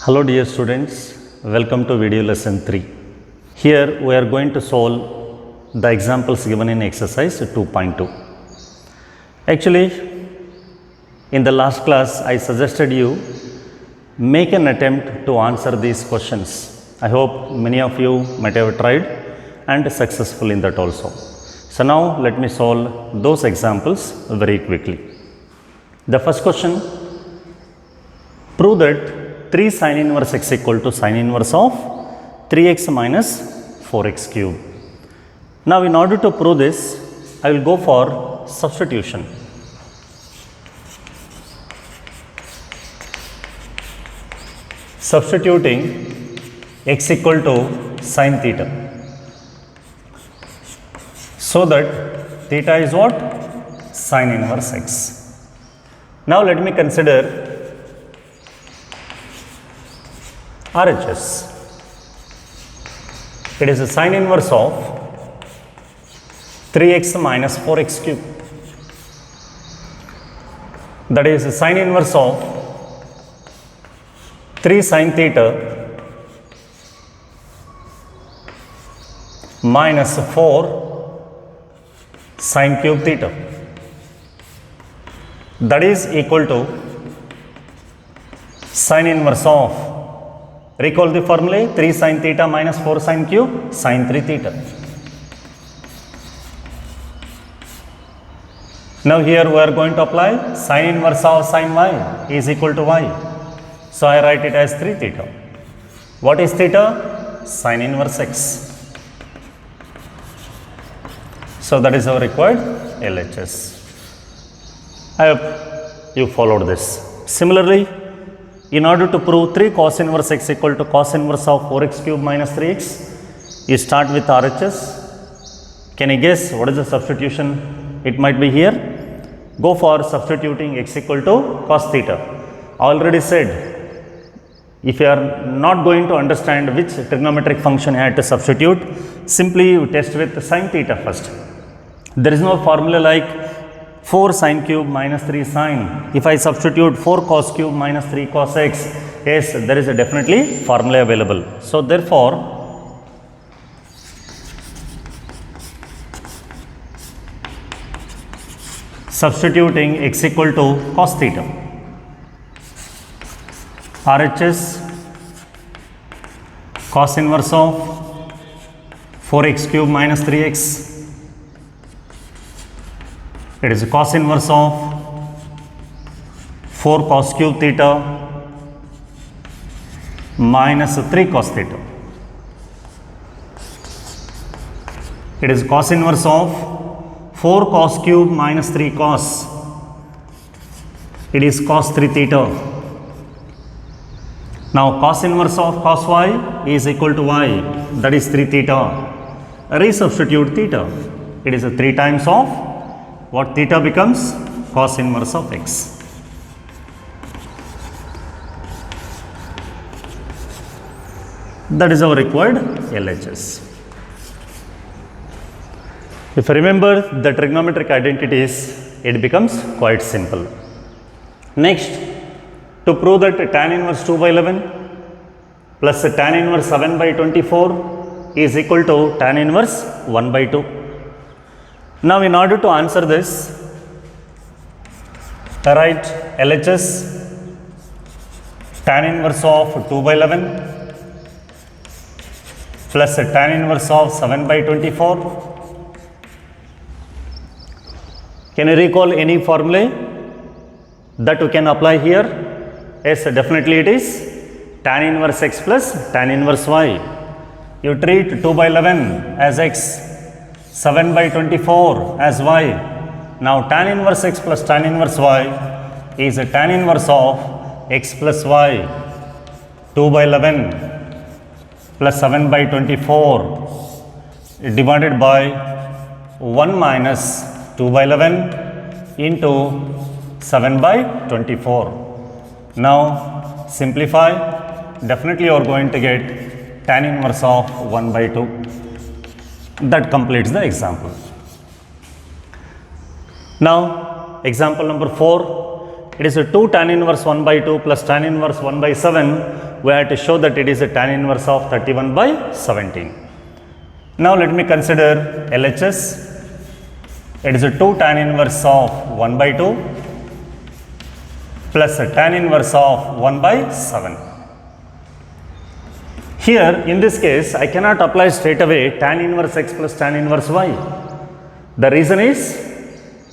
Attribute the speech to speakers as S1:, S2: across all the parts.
S1: Hello dear students, welcome to video lesson 3. Here we are going to solve the examples given in exercise 2.2. Actually, in the last class I suggested you make an attempt to answer these questions. I hope many of you might have tried and successful in that also. So now let me solve those examples very quickly. The first question, prove that 3 sin inverse x equal to sin inverse of 3x minus 4x cube. Now in order to prove this, I will go for substitution. Substituting x equal to sin theta. So that theta is what? Sin inverse x. Now let me consider RHS. It is a sin inverse of 3x minus 4x cube. That is a sin inverse of 3 sin theta minus 4 sin cube theta. That is equal to sin inverse of, recall the formula, 3 sin theta minus 4 sin cube, sin 3 theta. Now here we are going to apply sin inverse of sin y is equal to y. So I write it as 3 theta. What is theta? Sin inverse x. So that is our required LHS. I hope you followed this. Similarly, in order to prove 3 cos inverse x equal to cos inverse of 4x cube minus 3x, you start with RHS. Can you guess what is the substitution? It might be here. Go for substituting x equal to cos theta. I already said, if you are not going to understand which trigonometric function you have to substitute, simply you test with sin theta first. There is no formula like 4 sin cube minus 3 sin. If I substitute 4 cos cube minus 3 cos x, yes, there is a definitely formula available. So therefore, substituting x equal to cos theta, RHS cos inverse of 4x cube minus 3x. It is cos inverse of 4 cos cube theta minus 3 cos theta. It is cos inverse of 4 cos cube minus 3 cos. It is cos 3 theta. Now cos inverse of cos y is equal to y, that is 3 theta. Resubstitute theta. It is a 3 times of what theta becomes? Cos inverse of x. That is our required LHS. If you remember the trigonometric identities, it becomes quite simple. Next, to prove that tan inverse 2 by 11 plus tan inverse 7 by 24 is equal to tan inverse 1 by 2. Now in order to answer this, write LHS tan inverse of 2 by 11 plus tan inverse of 7 by 24. Can you recall any formula that you can apply here? Yes, definitely it is tan inverse x plus tan inverse y. You treat 2 by 11 as x, 7 by 24 as y. Now tan inverse x plus tan inverse y is a tan inverse of x plus y. 2 by 11 plus 7 by 24 divided by 1 minus 2 by 11 into 7 by 24. Now simplify, definitely you are going to get tan inverse of 1 by 2. That completes the example. Now example number 4, it is a 2 tan inverse 1 by 2 plus tan inverse 1 by 7 we have to show that it is a tan inverse of 31 by 17. Now let me consider LHS. It is a 2 tan inverse of 1 by 2 plus a tan inverse of 1 by 7. Here in this case I cannot apply straight away tan inverse x plus tan inverse y. The reason is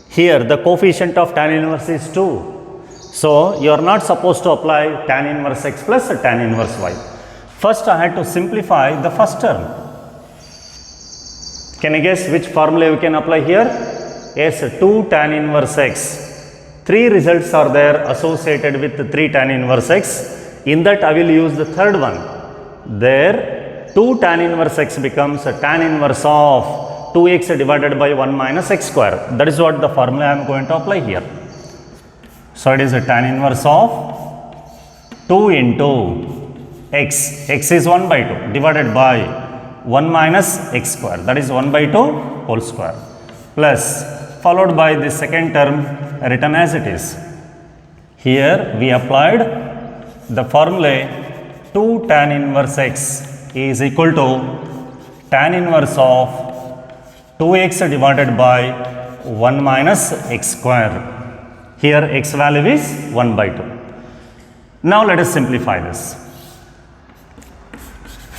S1: here the coefficient of tan inverse is 2. So you are not supposed to apply tan inverse x plus tan inverse y. First I had to simplify the first term. Can you guess which formula you can apply here? Yes, 2 tan inverse x. 3 results are there associated with 3 tan inverse x. In that I will use the third one. There 2 tan inverse x becomes a tan inverse of 2x divided by 1 minus x square. That is what the formula I am going to apply here. So it is a tan inverse of 2 into x. X is 1 by 2 divided by 1 minus x square. That is 1 by 2 whole square. Plus followed by the second term written as it is. Here we applied the formula 2 tan inverse x is equal to tan inverse of 2x divided by 1 minus x square. Here x value is 1 by 2. Now let us simplify this.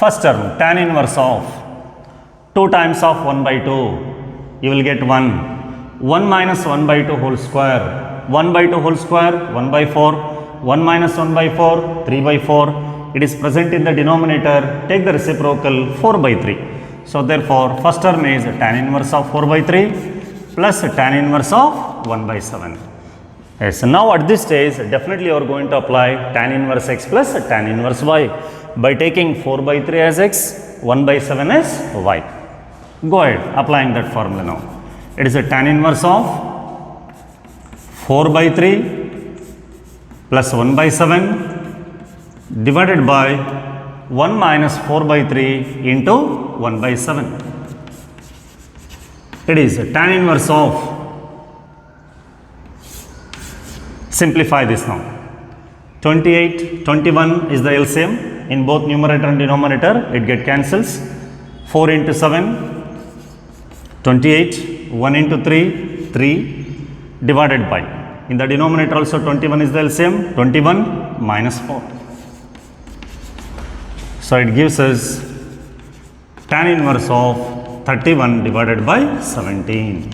S1: First term tan inverse of 2 times of 1 by 2, you will get 1. 1 minus 1 by 2 whole square. 1 by 2 whole square 1 by 4. 1 minus 1 by 4 3 by 4. It is present in the denominator. Take the reciprocal 4 by 3. So therefore first term is tan inverse of 4 by 3 plus tan inverse of 1 by 7. Yes, now at this stage definitely you are going to apply tan inverse x plus tan inverse y by taking 4 by 3 as x, 1 by 7 as y. Go ahead applying that formula now. It is a tan inverse of 4 by 3 plus 1 by 7 divided by 1 minus 4 by 3 into 1 by 7. It is tan inverse of, simplify this now, 28, 21 is the LCM. In both numerator and denominator it get cancels. 4 into 7, 28, 1 into 3, 3 divided by, in the denominator also 21 is the LCM, 21 minus 4. So it gives us tan inverse of 31 divided by 17.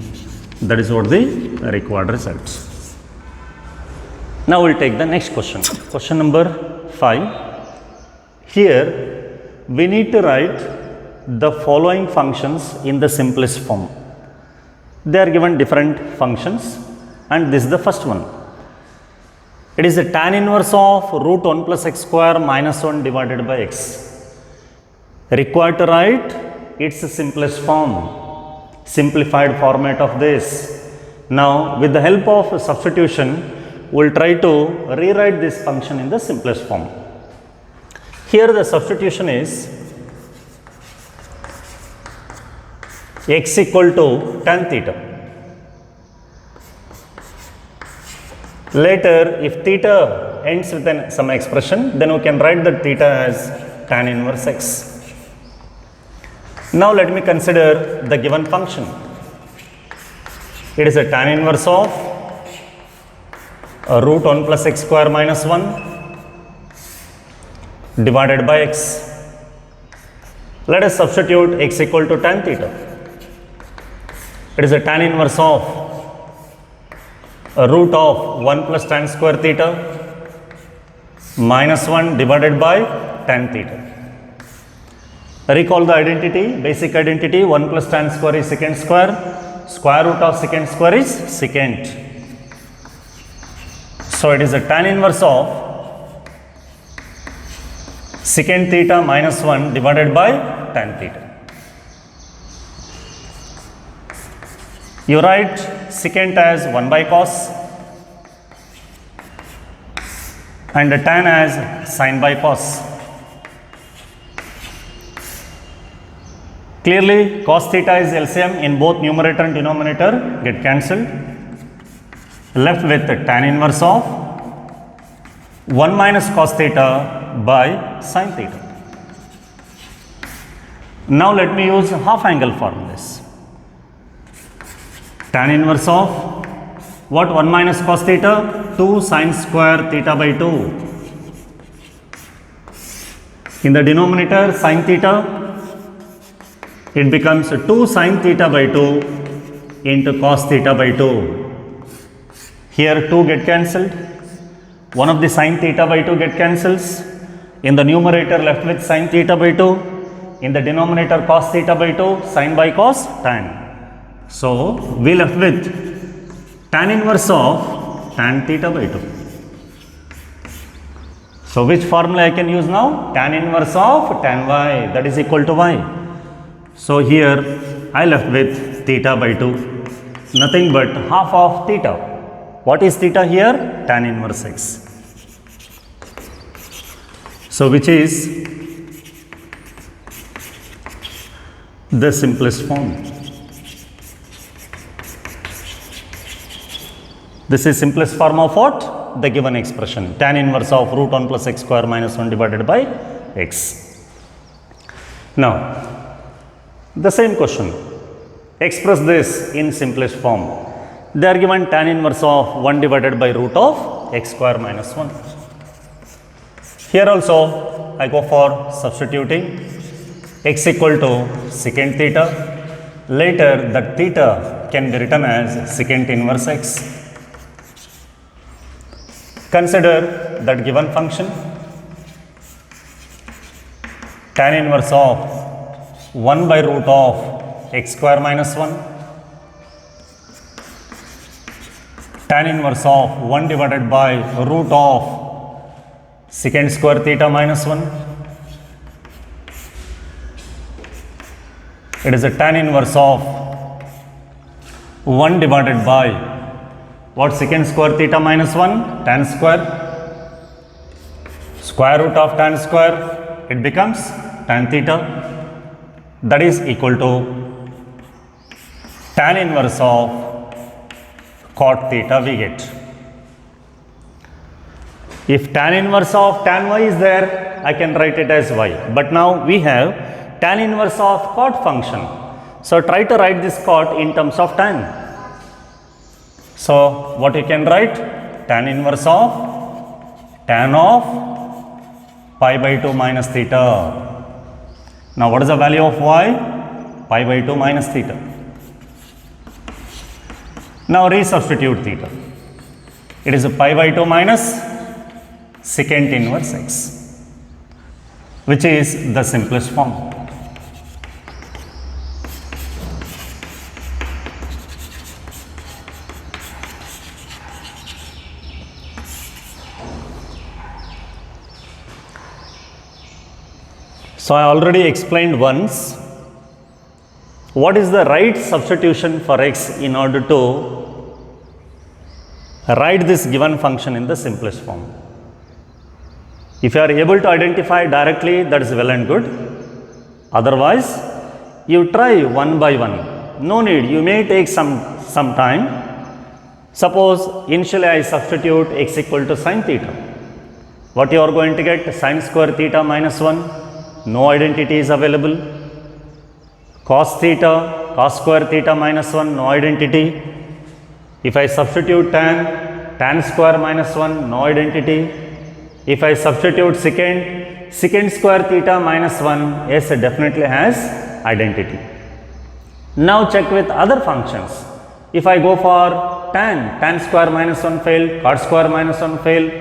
S1: That is what the required results. Now we will take the next question. Question number 5. Here we need to write the following functions in the simplest form. They are given different functions and this is the first one. It is a tan inverse of root 1 plus x square minus 1 divided by x. Required to write its simplest form, simplified format of this. Now with the help of substitution we will try to rewrite this function in the simplest form. Here the substitution is x equal to tan theta. Later if theta ends with some expression, then we can write that theta as tan inverse x. Now let me consider the given function. It is a tan inverse of root 1 plus x square minus 1 divided by x. Let us substitute x equal to tan theta. It is a tan inverse of root of 1 plus tan square theta minus 1 divided by tan theta. Recall the identity, basic identity, 1 plus tan square is secant square, square root of secant square is secant. So it is a tan inverse of secant theta minus 1 divided by tan theta. You write secant as 1 by cos and tan as sin by cos. Clearly cos theta is LCM, in both numerator and denominator get cancelled. Left with tan inverse of 1 minus cos theta by sin theta. Now let me use half angle formulas. Tan inverse of what? 1 minus cos theta, 2 sin square theta by 2. In the denominator sin theta, it becomes 2 sin theta by 2 into cos theta by 2. Here 2 get cancelled. One of the sin theta by 2 get cancels. In the numerator left with sin theta by 2. In the denominator cos theta by 2, sin by cos, tan. So we left with tan inverse of tan theta by 2. So which formula I can use now? Tan inverse of tan y, that is equal to y. So here I left with theta by 2, nothing but half of theta. What is theta here? Tan inverse x. So which is the simplest form. This is simplest form of what? The given expression, tan inverse of root 1 plus x square minus 1 divided by x. Now, the same question, express this in simplest form. They are given tan inverse of 1 divided by root of x square minus 1. Here also, I go for substituting x equal to secant theta. Later, that theta can be written as secant inverse x. Consider that given function, tan inverse of 1 by root of x square minus 1, tan inverse of 1 divided by root of secant square theta minus 1. It is a tan inverse of 1 divided by what? Secant square theta minus 1, tan square. Square root of tan square, it becomes tan theta. That is equal to tan inverse of cot theta we get. If tan inverse of tan y is there, I can write it as y. But now we have tan inverse of cot function. So try to write this cot in terms of tan. So what you can write? Tan inverse of tan of pi by 2 minus theta. Now what is the value of y? Pi by 2 minus theta. Now resubstitute theta. It is a pi by 2 minus secant inverse x, which is the simplest form. So I already explained once what is the right substitution for x in order to write this given function in the simplest form. If you are able to identify directly, that is well and good. Otherwise, you try one by one. No need, you may take some time. Suppose initially I substitute x equal to sin theta. What you are going to get? Sin square theta minus 1. No identity is available. Cos theta, cos square theta minus 1, no identity. If I substitute tan square minus 1, no identity. If I substitute secant square theta minus 1, yes, it definitely has identity. Now check with other functions. If I go for tan square minus 1 failed, cot square minus 1 failed.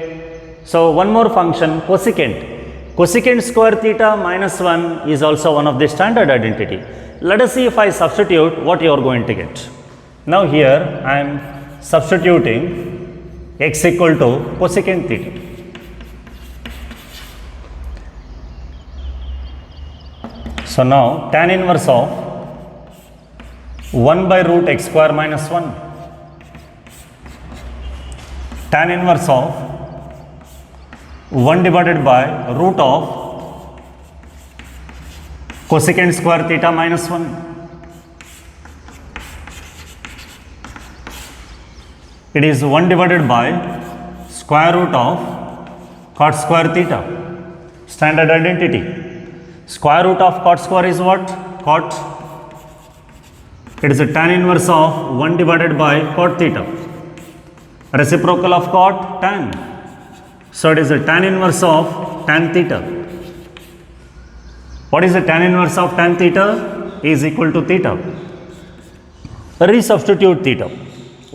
S1: So one more function, cosecant. Cosecant square theta minus 1 is also one of the standard identity. Let us see if I substitute what you are going to get. Now here I am substituting x equal to cosecant theta. So now tan inverse of 1 by root x square minus 1, tan inverse of 1 divided by root of cosecant square theta minus 1. It is 1 divided by square root of cot square theta. Standard identity. Square root of cot square is what? Cot. It is a tan inverse of 1 divided by cot theta. Reciprocal of cot, tan. So it is a tan inverse of tan theta. What is the tan inverse of tan theta? Is equal to theta. Resubstitute theta.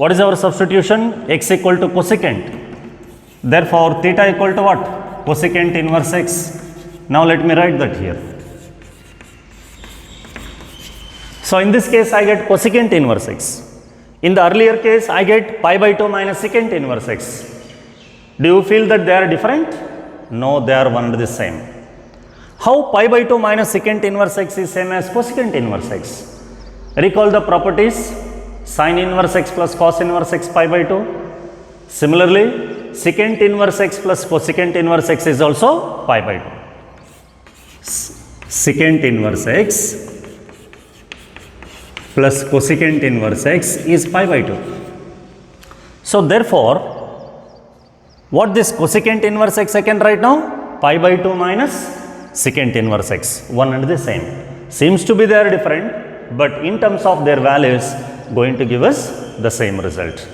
S1: What is our substitution? X equal to cosecant. Therefore, theta equal to what? Cosecant inverse x. Now let me write that here. So in this case, I get cosecant inverse x. In the earlier case, I get pi by 2 minus secant inverse x. Do you feel that they are different? No, they are one and the same. How pi by 2 minus secant inverse x is same as cosecant inverse x? Recall the properties. Sin inverse x plus cos inverse x pi by 2. Similarly, secant inverse x plus cosecant inverse x is also pi by 2. Secant inverse x plus cosecant inverse x is pi by 2. So therefore, what this cosecant inverse x I can write now? Pi by 2 minus secant inverse x, one and the same. Seems to be they are different, but in terms of their values, going to give us the same result.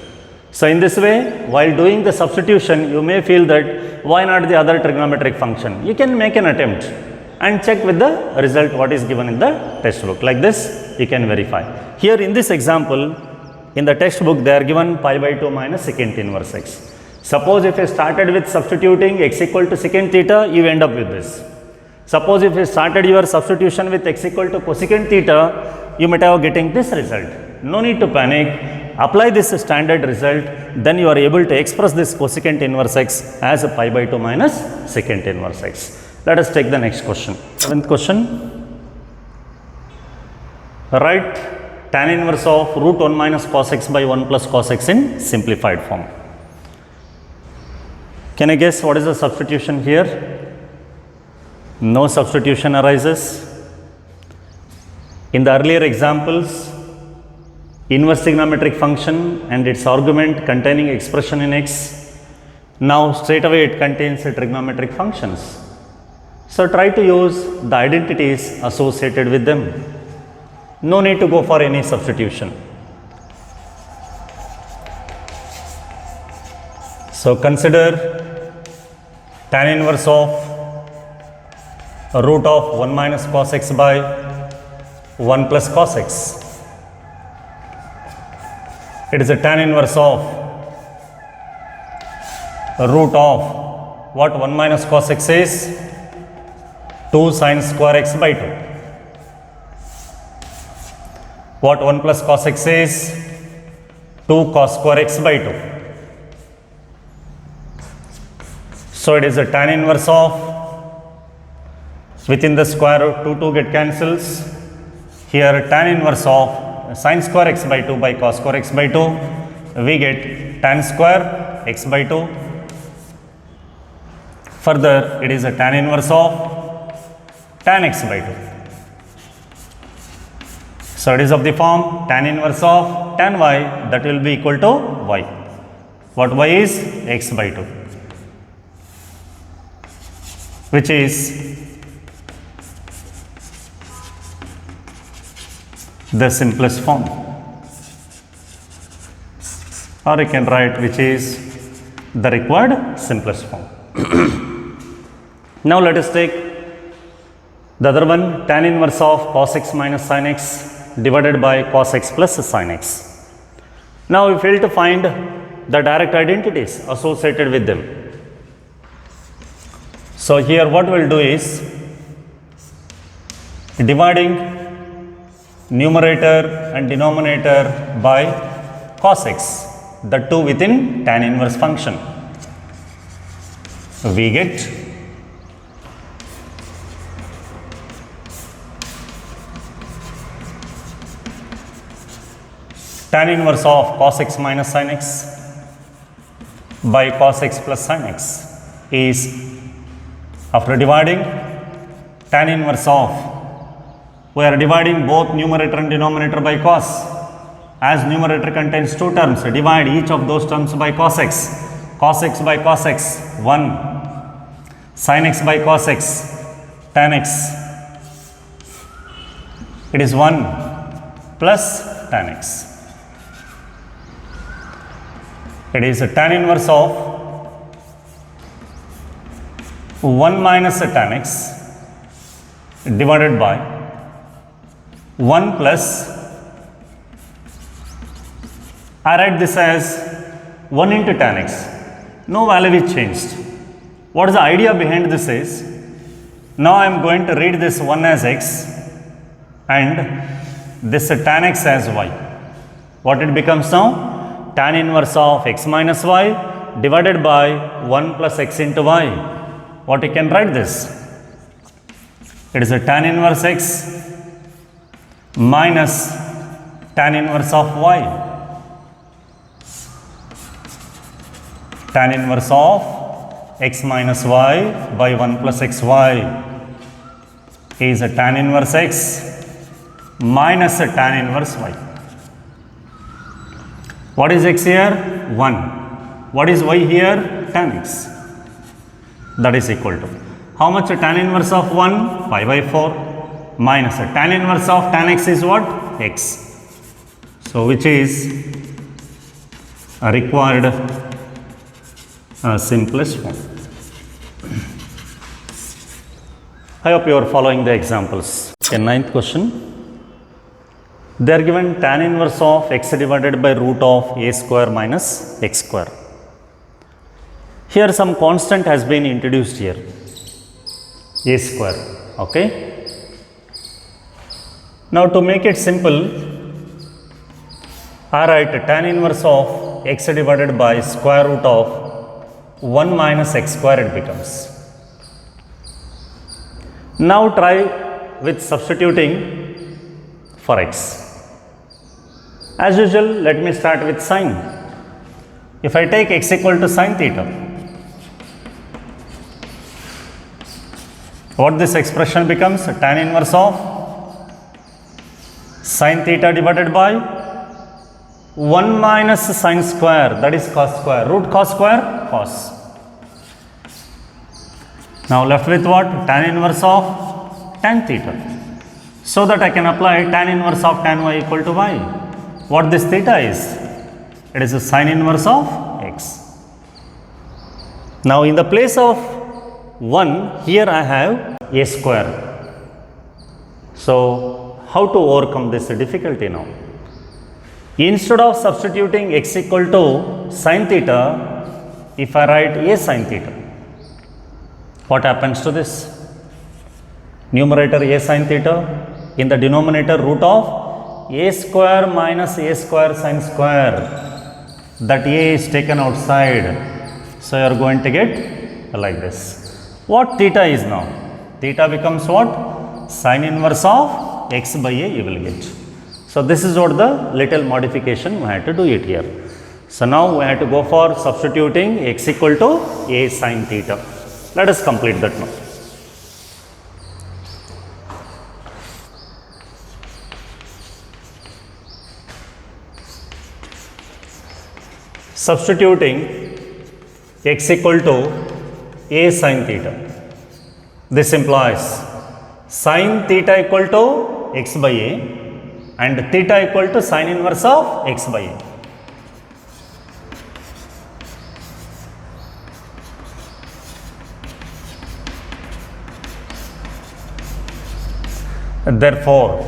S1: So in this way, while doing the substitution, you may feel that why not the other trigonometric function? You can make an attempt and check with the result what is given in the textbook. Like this, you can verify. Here in this example, in the textbook, they are given pi by 2 minus secant inverse x. Suppose if you started with substituting x equal to secant theta, you end up with this. Suppose if you started your substitution with x equal to cosecant theta, you might have getting this result. No need to panic. Apply this standard result, then you are able to express this cosecant inverse x as a pi by 2 minus secant inverse x. Let us take the next question. 7th question. Write tan inverse of root 1 minus cos x by 1 plus cos x in simplified form. Can I guess what is the substitution here? No substitution arises. In the earlier examples, inverse trigonometric function and its argument containing expression in x. Now straight away it contains trigonometric functions. So try to use the identities associated with them. No need to go for any substitution. So consider tan inverse of root of 1 minus cos x by 1 plus cos x. It is a tan inverse of root of what 1 minus cos x is 2 sin square x by 2. What 1 plus cos x is 2 cos square x by 2. So it is a tan inverse of, within the square root 2 get cancels. Here tan inverse of sin square x by 2 by cos square x by 2, we get tan square x by 2. Further, it is a tan inverse of tan x by 2. So it is of the form tan inverse of tan y, that will be equal to y. What y is? X by 2, which is the simplest form, or you can write which is the required simplest form. Now let us take the other one, tan inverse of cos x minus sin x divided by cos x plus sin x. Now we fail to find the direct identities associated with them. So here what we will do is dividing numerator and denominator by cos x, the two within tan inverse function. We get tan inverse of cos x minus sin x by cos x plus sin x is, after dividing, tan inverse of, we are dividing both numerator and denominator by cos. As numerator contains two terms, divide each of those terms by cos x. Cos x by cos x, 1. Sin x by cos x, tan x. It is 1 plus tan x. It is a tan inverse of 1 minus tan x divided by 1 plus, I write this as 1 into tan x. No value is changed. What is the idea behind this is, now I am going to read this 1 as x and this tan x as y. What it becomes now? Tan inverse of x minus y divided by 1 plus x into y. What you can write this? It is a tan inverse x minus tan inverse of y. Tan inverse of x minus y by 1 plus xy is a tan inverse x minus a tan inverse y. What is x here? 1. What is y here? Tan x. That is equal to, how much a tan inverse of 1? Pi by 4 minus a tan inverse of tan x is what? X. So, which is a required simplest form. I hope you are following the examples. Okay, ninth question. They are given tan inverse of x divided by root of a square minus x square. Here some constant has been introduced here, a square. Okay. Now to make it simple, I write tan inverse of x divided by square root of 1 minus x square it becomes. Now try with substituting for x. As usual, let me start with sine. If I take x equal to sine theta, what this expression becomes? Tan inverse of sine theta divided by 1 minus sine square, that is cos square, root cos square, cos. Now left with what? Tan inverse of tan theta. So that I can apply tan inverse of tan y equal to y. What this theta is? It is a sine inverse of x. Now in the place of 1, here I have a square. So how to overcome this difficulty now? Instead of substituting x equal to sine theta, if I write a sine theta, what happens to this? Numerator a sine theta, in the denominator root of a square minus a square sine square. That a is taken outside. So you are going to get like this. What theta is now? Theta becomes what? Sine inverse of x by a you will get. So this is what the little modification we had to do it here. So now we have to go for substituting x equal to a sine theta. Let us complete that now. Substituting x equal to a sine theta. This implies sine theta equal to x by a and theta equal to sine inverse of x by a. Therefore,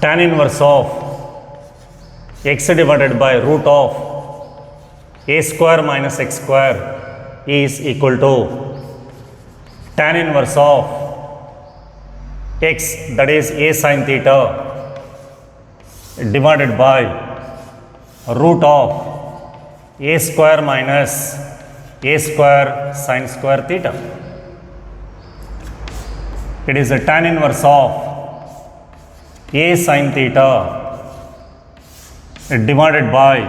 S1: tan inverse of x divided by root of a square minus x square is equal to tan inverse of x, that is a sine theta, divided by root of a square minus a square sine square theta. It is a tan inverse of a sine theta divided by,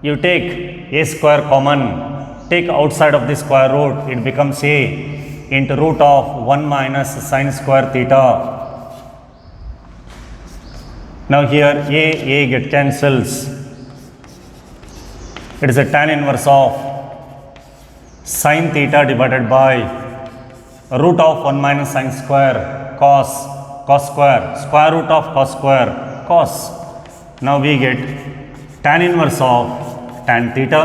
S1: you take a square common, take outside of the square root, it becomes a into root of 1 minus sine square theta. Now here a get cancels. It is a tan inverse of Sin theta divided by root of 1 minus sin square cos square root of cos square cos. Now we get tan inverse of tan theta,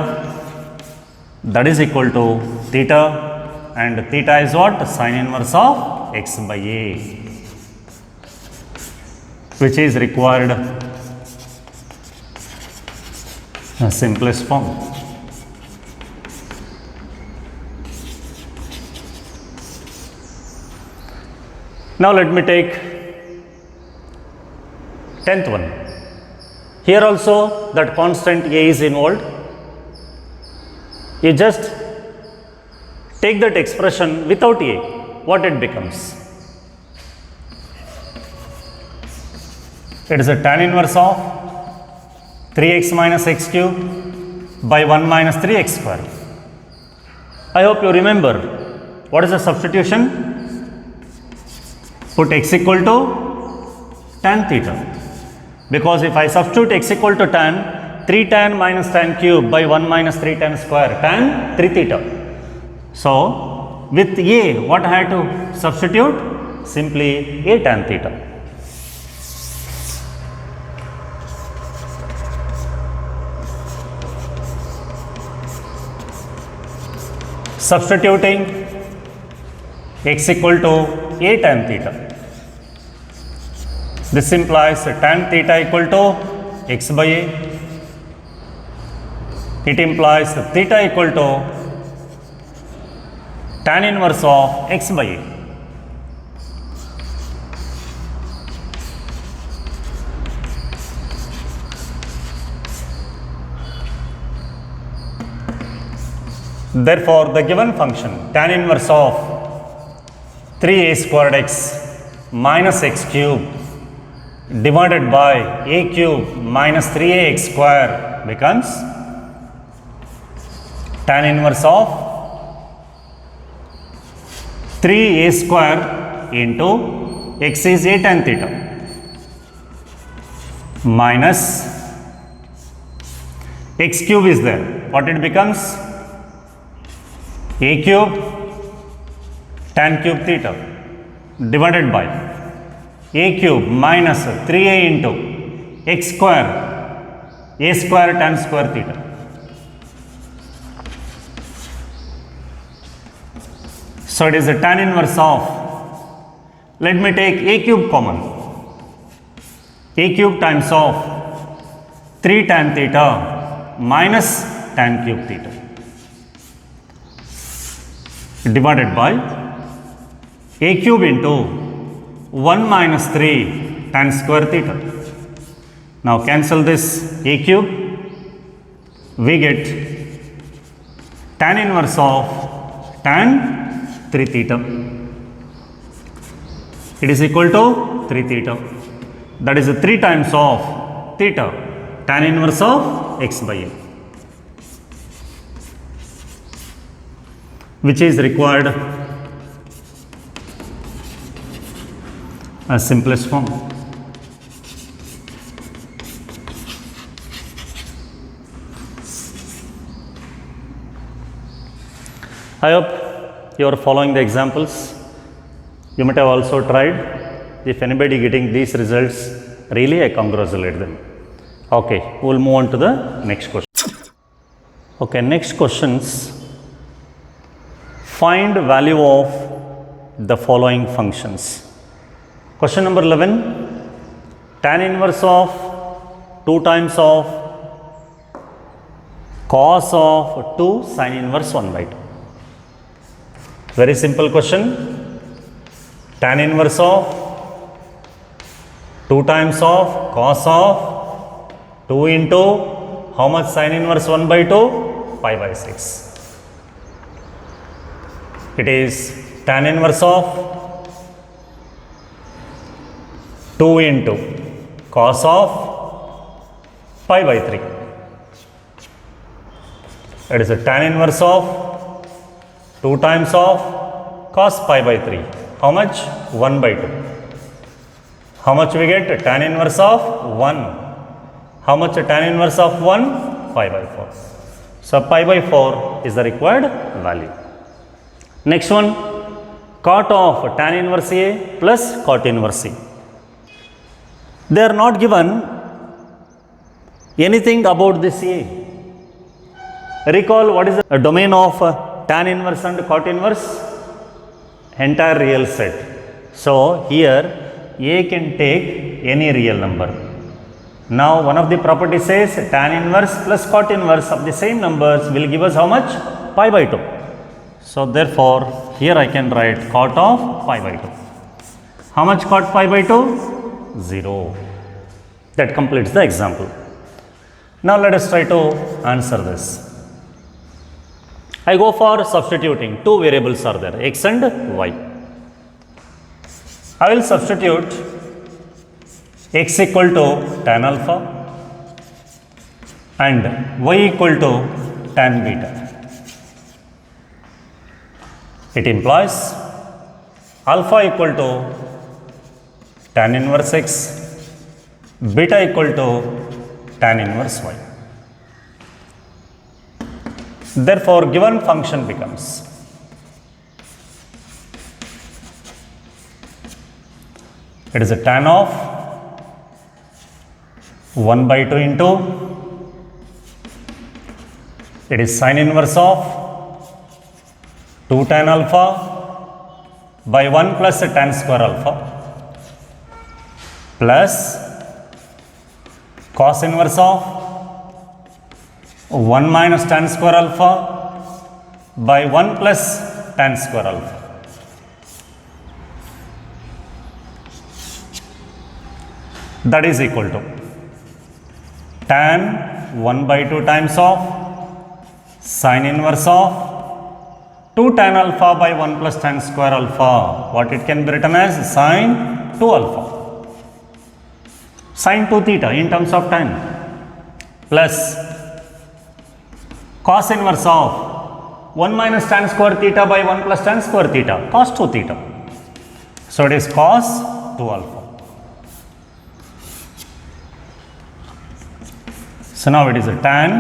S1: that is equal to theta, and theta is what? Sin inverse of x by a, which is required simplest form. Now let me take 10th one. Here also that constant a is involved. You just take that expression without a, what it becomes? It is a tan inverse of 3x minus x cube by 1 minus 3x square. I hope you remember what is the substitution. Put x equal to tan theta, because if I substitute x equal to tan, 3 tan minus tan cube by 1 minus 3 tan square, tan 3 theta. So with a, what I had to substitute? Simply a tan theta. Substituting x equal to a tan theta. This implies tan theta equal to x by a. It implies theta equal to tan inverse of x by a. Therefore, the given function tan inverse of 3a squared x minus x cube divided by a cube minus 3ax square becomes tan inverse of 3a square into x is a tan theta minus x cube is there. What it becomes? A cube tan cube theta divided by a cube minus 3a into x square a square tan square theta. So it is a tan inverse of, let me take a cube common, a cube times of 3 tan theta minus tan cube theta divided by a cube into 1 minus 3 tan square theta. Now cancel this a cube, we get tan inverse of tan 3 theta. It is equal to 3 theta. That is 3 times of theta, tan inverse of x by a, which is required as simplest form. I hope you are following the examples. You might have also tried. If anybody getting these results, really I congratulate them. Okay, we'll move on to the next question. Okay, next questions. Find value of the following functions. Question number 11, tan inverse of 2 times of cos of 2 sin inverse 1 by 2. Very simple question. Tan inverse of 2 times of cos of 2 into how much sin inverse 1 by 2? Pi by 6. It is tan inverse of 2 into cos of pi by 3. It is a tan inverse of 2 times of cos pi by 3. How much? 1 by 2. How much we get? Tan inverse of 1. How much tan inverse of 1? 5 by 4. So pi by 4 is the required value. Next one, cot of tan inverse A plus cot inverse C. They are not given anything about this A. Recall what is the domain of tan inverse and cot inverse? Entire real set. So here A can take any real number. Now one of the properties says tan inverse plus cot inverse of the same numbers will give us how much? Pi by 2. So therefore here I can write cot of pi by 2. How much cot pi by 2? 0. That completes the example. Now let us try to answer this. I go for substituting. Two variables are there, x and y. I will substitute x equal to tan alpha and y equal to tan beta. It implies alpha equal to tan inverse x, beta equal to tan inverse y. Therefore, given function becomes it is a tan of 1 by 2 into it is sin inverse of 2 tan alpha by 1 plus tan square alpha plus cos inverse of 1 minus tan square alpha by 1 plus tan square alpha. That is equal to tan 1 by 2 times of sin inverse of 2 tan alpha by 1 plus tan square alpha. What it can be written as sin 2 alpha. Sin 2 theta in terms of tan plus cos inverse of 1 minus tan square theta by 1 plus tan square theta, cos 2 theta. So it is cos 2 alpha. So now it is a tan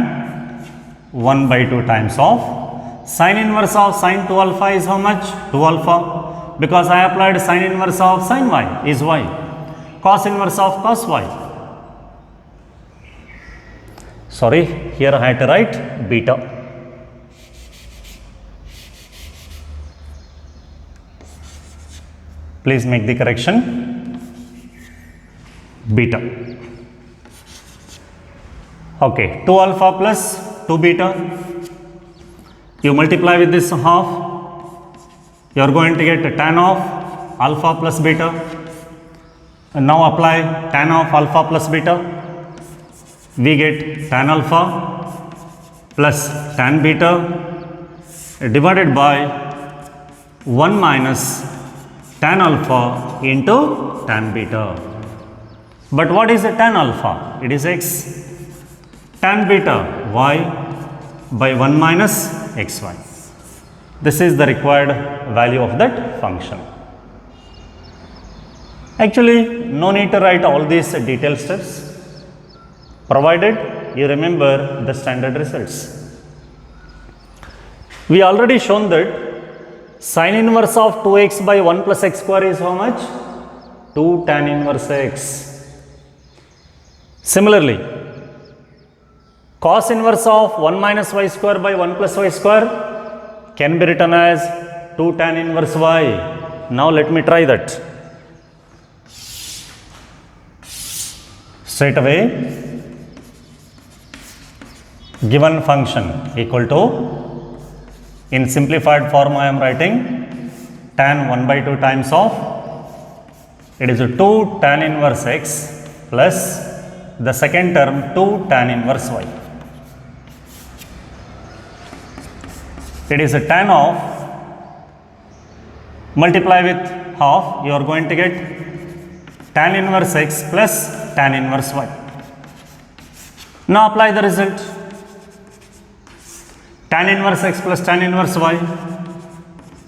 S1: 1 by 2 times of sin inverse of sin 2 alpha is how much? 2 alpha, because I applied sin inverse of sin y is y, cos inverse of cos y. Sorry, here I had to write beta. Please make the correction, beta. Okay, 2 alpha plus 2 beta. You multiply with this half, you are going to get tan of alpha plus beta. And now apply tan of alpha plus beta. We get tan alpha plus tan beta divided by 1 minus tan alpha into tan beta. But what is the tan alpha? It is x. Tan beta y by 1 minus xy. This is the required value of that function. Actually, no need to write all these detailed steps, provided you remember the standard results. We already shown that sin inverse of 2x by 1 plus x square is how much? 2 tan inverse x. Similarly, cos inverse of 1 minus y square by 1 plus y square can be written as 2 tan inverse y. Now let me try that. Straight away, given function equal to, in simplified form I am writing tan 1 by 2 times of, it is a 2 tan inverse x plus the second term 2 tan inverse y. It is a tan of, multiply with half, you are going to get tan inverse x plus tan inverse y. Now apply the result. Tan inverse x plus tan inverse y,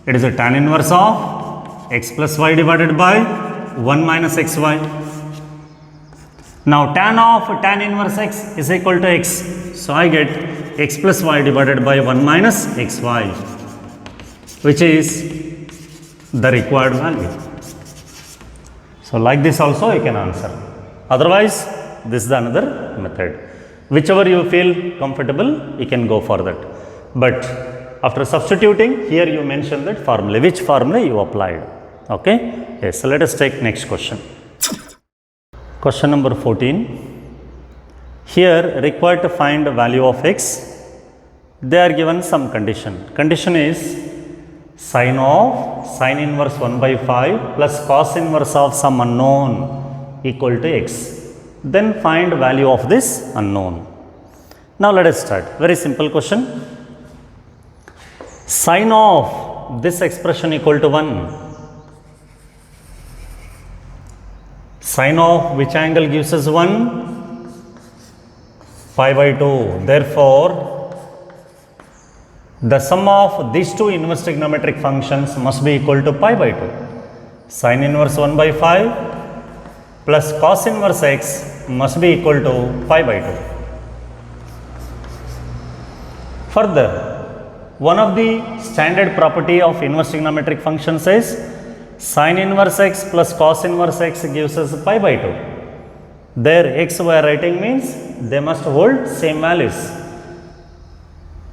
S1: it is a tan inverse of x plus y divided by 1 minus xy. Now tan of tan inverse x is equal to x. So I get x plus y divided by 1 minus xy, which is the required value. So like this also you can answer. Otherwise, this is another method. Whichever you feel comfortable, you can go for that. But after substituting, here you mention that formula, which formula you applied. Okay? Yes, so let us take next question. Question number 14. Here required to find the value of x. They are given some condition. Condition is sin inverse 1 by 5 plus cos inverse of some unknown equal to x. Then find value of this unknown. Now let us start. Very simple question. Sin of this expression equal to 1. Sin of which angle gives us 1? Pi by 2. Therefore, the sum of these two inverse trigonometric functions must be equal to pi by 2. Sin inverse 1 by 5 plus cos inverse x must be equal to pi by 2. Further, one of the standard property of inverse trigonometric functions is sin inverse x plus cos inverse x gives us pi by 2. There x we are writing means they must hold same values.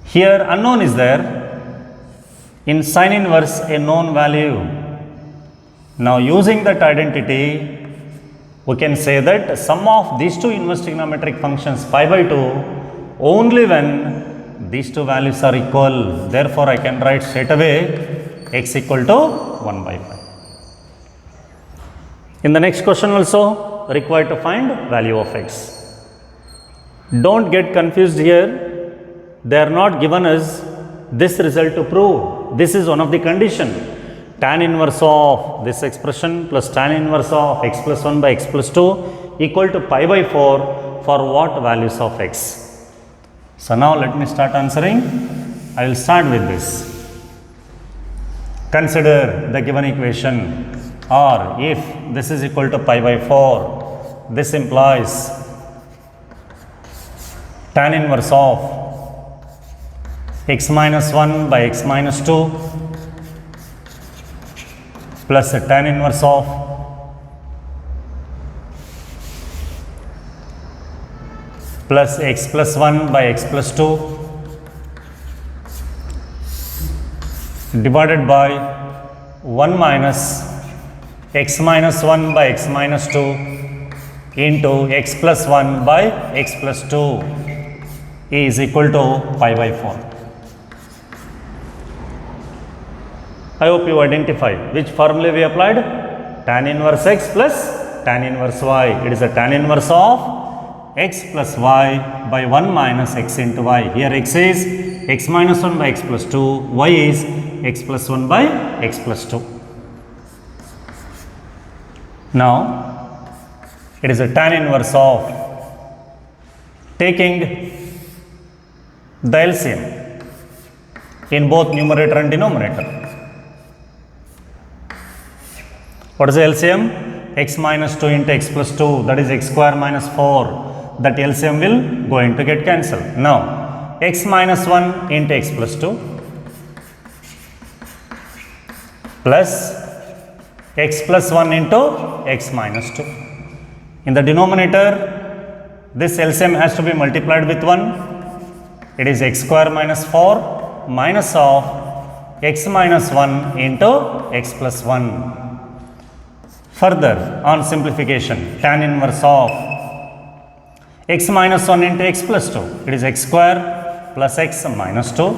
S1: Here unknown is there. In sin inverse a known value. Now using that identity, we can say that sum of these two inverse trigonometric functions pi by 2 only when these two values are equal. Therefore, I can write straight away x equal to 1 by 5. In the next question also required to find value of x. Don't get confused here. They are not given us this result to prove. This is one of the condition. Tan inverse of this expression plus tan inverse of x plus 1 by x plus 2 equal to pi by 4 for what values of x. So now let me start answering. I will start with this. Consider the given equation, or if this is equal to pi by 4, this implies tan inverse of x minus 1 by x minus 2 plus tan inverse of plus x plus 1 by x plus 2 divided by 1 minus x minus 1 by x minus 2 into x plus 1 by x plus 2 is equal to pi by 4. I hope you identify which formula we applied. Tan inverse x plus tan inverse y. It is a tan inverse of x plus y by 1 minus x into y. Here x is x minus 1 by x plus 2, y is x plus 1 by x plus 2. Now, it is a tan inverse of taking the LCM in both numerator and denominator. What is the LCM? X minus 2 into x plus 2, that is x square minus 4. That LCM will going to get cancelled. Now, x minus 1 into x plus 2 plus x plus 1 into x minus 2. In the denominator, this LCM has to be multiplied with 1. It is x square minus 4 minus of x minus 1 into x plus 1. Further, on simplification, tan inverse of x minus 1 into x plus 2, it is x square plus x minus 2,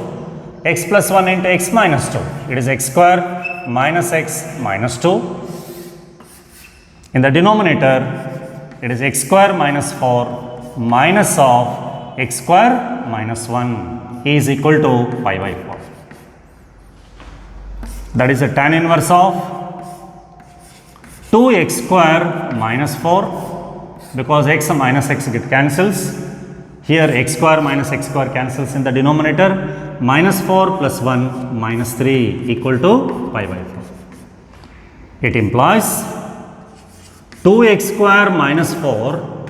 S1: x plus 1 into x minus 2, it is x square minus x minus 2. In the denominator, it is x square minus 4 minus of x square minus 1 is equal to pi by 4. That is a tan inverse of 2x square minus 4, because x minus x get cancels. Here x square minus x square cancels in the denominator. Minus 4 plus 1 minus 3 equal to pi by 4. It implies 2x square minus 4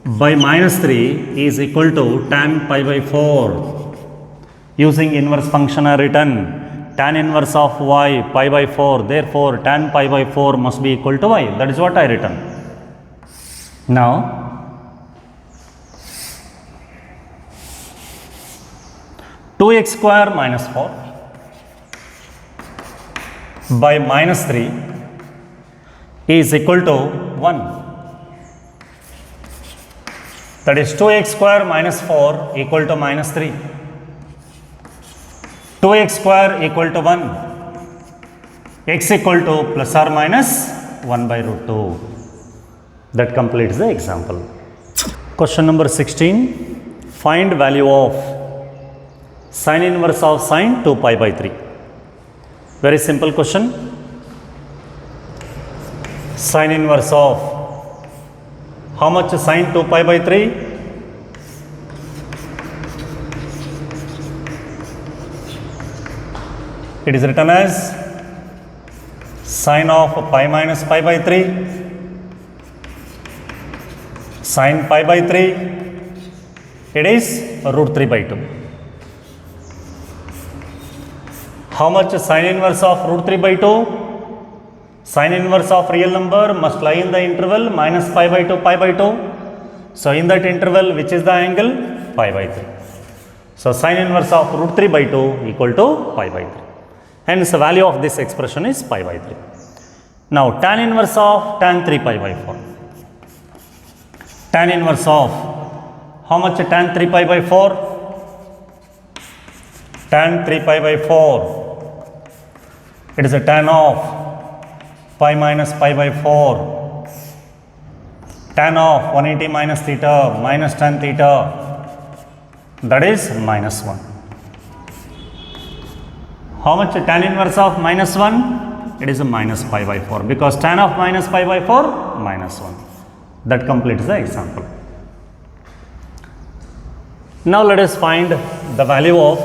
S1: by minus 3 is equal to tan pi by 4. Using inverse function I written tan inverse of y pi by 4, therefore tan pi by 4 must be equal to y. That is what I written. Now two x square minus 4 by minus 3 is equal to 1. That is 2x square minus 4 equal to minus 3. 2x square equal to 1. X equal to plus or minus 1 by root 2. That completes the example. Question number 16. Find value of sin inverse of sin 2 pi by 3. Very simple question. Sin inverse of how much sin 2 pi by 3? It is written as sin of pi minus pi by 3, sin pi by 3, it is root 3 by 2. How much sin inverse of root 3 by 2? Sin inverse of real number must lie in the interval minus pi by 2, pi by 2. So, in that interval, which is the angle? Pi by 3. So, sin inverse of root 3 by 2 equal to pi by 3. Hence, the value of this expression is pi by 3. Now, tan inverse of tan 3 pi by 4. Tan inverse of how much tan 3 pi by 4? Tan 3 pi by 4. It is a tan of pi minus pi by 4, tan of 180 minus theta minus tan theta, that is minus 1. How much tan inverse of minus 1? It is a minus pi by 4, because tan of minus pi by 4 minus 1. That completes the example. Now let us find the value of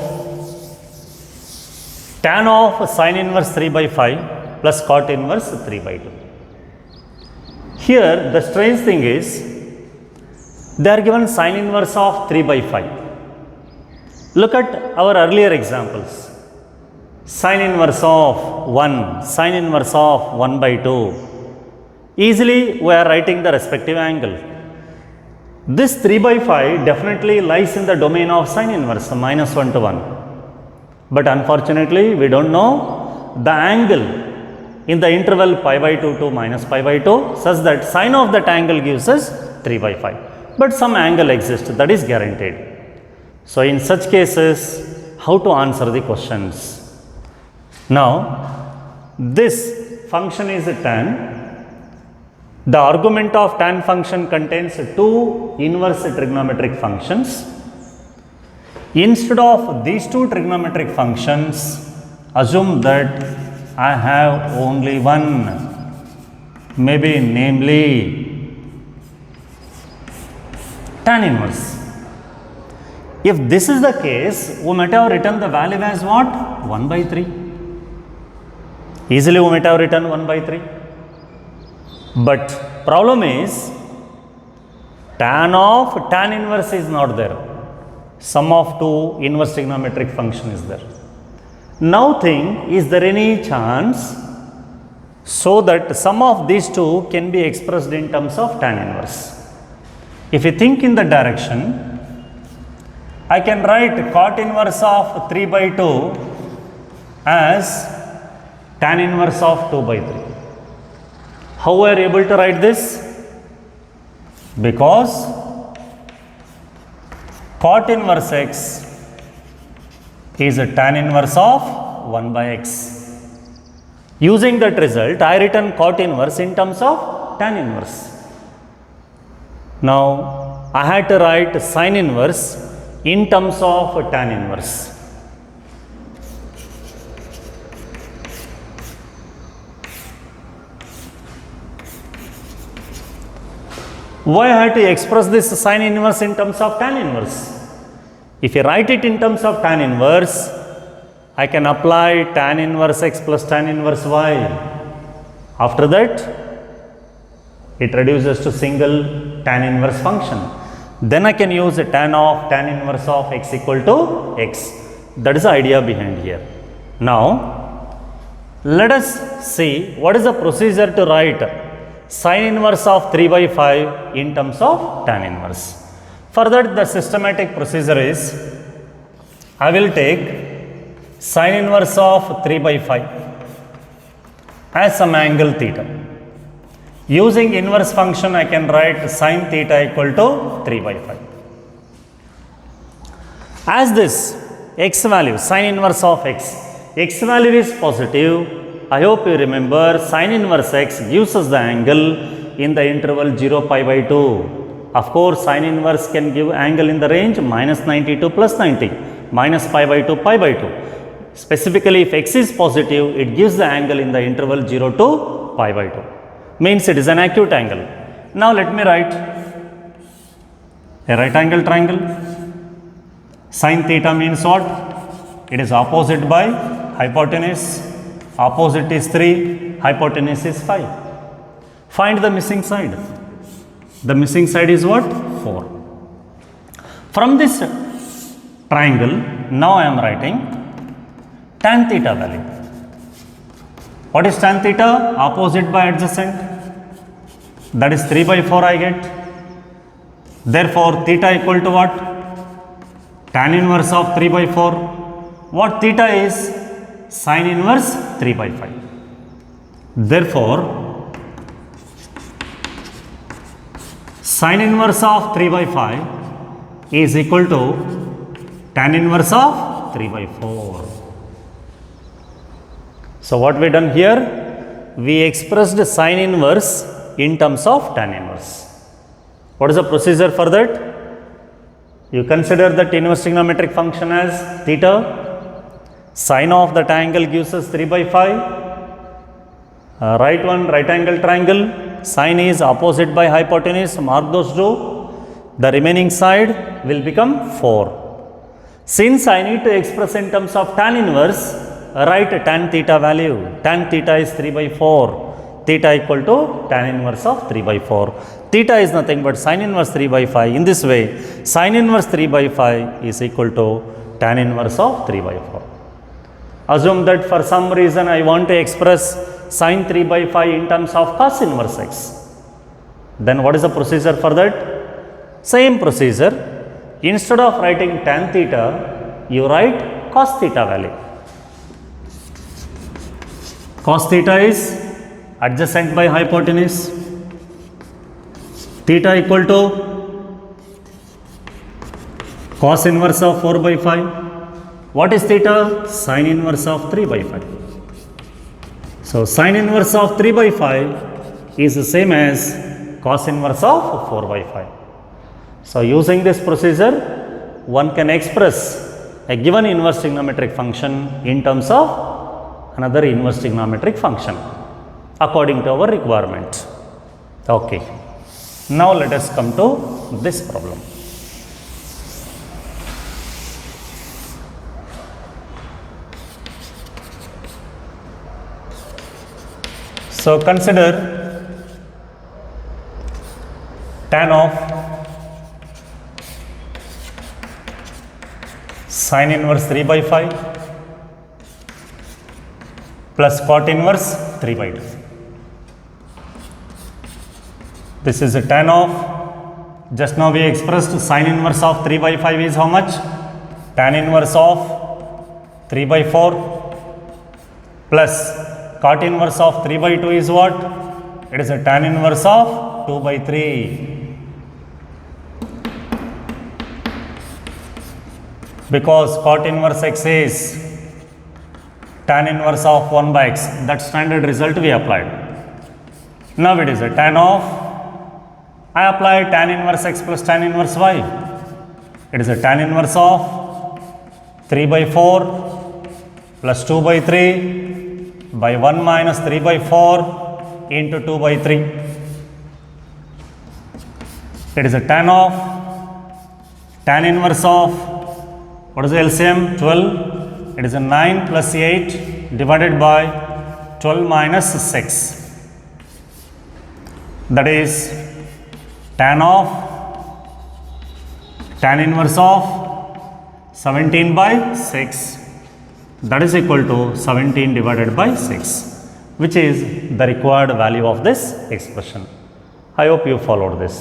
S1: tan of sin inverse 3 by 5 plus cot inverse 3 by 2. Here the strange thing is, they are given sin inverse of 3 by 5. Look at our earlier examples. Sin inverse of 1, sin inverse of 1 by 2. Easily we are writing the respective angle. This 3 by 5 definitely lies in the domain of sin inverse, minus 1 to 1. But unfortunately, we don't know the angle in the interval pi by 2 to minus pi by 2, such that sine of that angle gives us 3 by 5. But some angle exists, that is guaranteed. So, in such cases, how to answer the questions? Now, this function is a tan. The argument of tan function contains two inverse trigonometric functions. Instead of these two trigonometric functions, assume that I have only one, maybe namely tan inverse. If this is the case, we might have written the value as what? 1 by 3. Easily we might have written 1 by 3. But problem is, tan of tan inverse is not there. Sum of two inverse trigonometric function is there. Now think, is there any chance so that sum of these two can be expressed in terms of tan inverse? If you think in the direction, I can write cot inverse of 3 by 2 as tan inverse of 2 by 3. How are you able to write this? Because cot inverse x is a tan inverse of 1 by x. Using that result, I written cot inverse in terms of tan inverse. Now, I had to write sin inverse in terms of tan inverse. Why I had to express this sin inverse in terms of tan inverse? If you write it in terms of tan inverse, I can apply tan inverse x plus tan inverse y. After that, It reduces to single tan inverse function. Then I can use a tan inverse of x equal to x. That is the idea behind here. Now, let us see what is the procedure to write sin inverse of 3 by 5 in terms of tan inverse. For that, the systematic procedure is, I will take sin inverse of 3 by 5 as some angle theta. Using inverse function, I can write sin theta equal to 3 by 5. As this x value, sin inverse of x value is positive. I hope you remember sin inverse x gives us the angle in the interval 0 pi by 2. Of course, sin inverse can give angle in the range minus 90 to plus 90, minus pi by 2, pi by 2. Specifically, if x is positive, it gives the angle in the interval 0 to pi by 2. Means it is an acute angle. Now, let me write a right angle triangle. Sin theta means what? It is opposite by hypotenuse. Opposite is 3, hypotenuse is 5. Find the missing side. The missing side is what? 4. From this triangle, now I am writing tan theta value. What is tan theta? Opposite by adjacent. That is 3 by 4 I get. Therefore, theta equal to what? Tan inverse of 3 by 4. What theta is? Sin inverse 3 by 5. Therefore, sin inverse of 3 by 5 is equal to tan inverse of 3 by 4. So, what we done here? We expressed sin inverse in terms of tan inverse. What is the procedure for that? You consider that inverse trigonometric function as theta. Sine of that angle gives us 3 by 5. Right one, right angle triangle. Sine is opposite by hypotenuse. Mark those two. The remaining side will become 4. Since I need to express in terms of tan inverse, write tan theta value. Tan theta is 3 by 4. Theta equal to tan inverse of 3 by 4. Theta is nothing but sin inverse 3 by 5. In this way, sin inverse 3 by 5 is equal to tan inverse of 3 by 4. Assume that for some reason I want to express sin 3 by 5 in terms of cos inverse x. Then what is the procedure for that? Same procedure. Instead of writing tan theta, you write cos theta value. Cos theta is adjacent by hypotenuse. Theta equal to cos inverse of 4 by 5. What is theta? Sin inverse of 3 by 5. So, sin inverse of 3 by 5 is the same as cos inverse of 4 by 5. So, using this procedure, one can express a given inverse trigonometric function in terms of another inverse trigonometric function according to our requirement. Okay. Now, let us come to this problem. So, consider tan of sin inverse 3 by 5 plus cot inverse 3 by 2. This is a tan of, just now we expressed sin inverse of 3 by 5 is how much? Tan inverse of 3 by 4 plus cot inverse of 3 by 2 is what? It is a tan inverse of 2 by 3. Because cot inverse x is tan inverse of 1 by x. That standard result we applied. Now it is a tan of, I apply tan inverse x plus tan inverse y. It is a tan inverse of 3 by 4 plus 2 by 3 by 1 minus 3 by 4 into 2 by 3. It is a tan of tan inverse of, what is the LCM? 12. It is a 9 plus 8 divided by 12 minus 6. that is tan inverse of 17 by 6, that is equal to 17 divided by 6, which is the required value of this expression. I hope you followed this.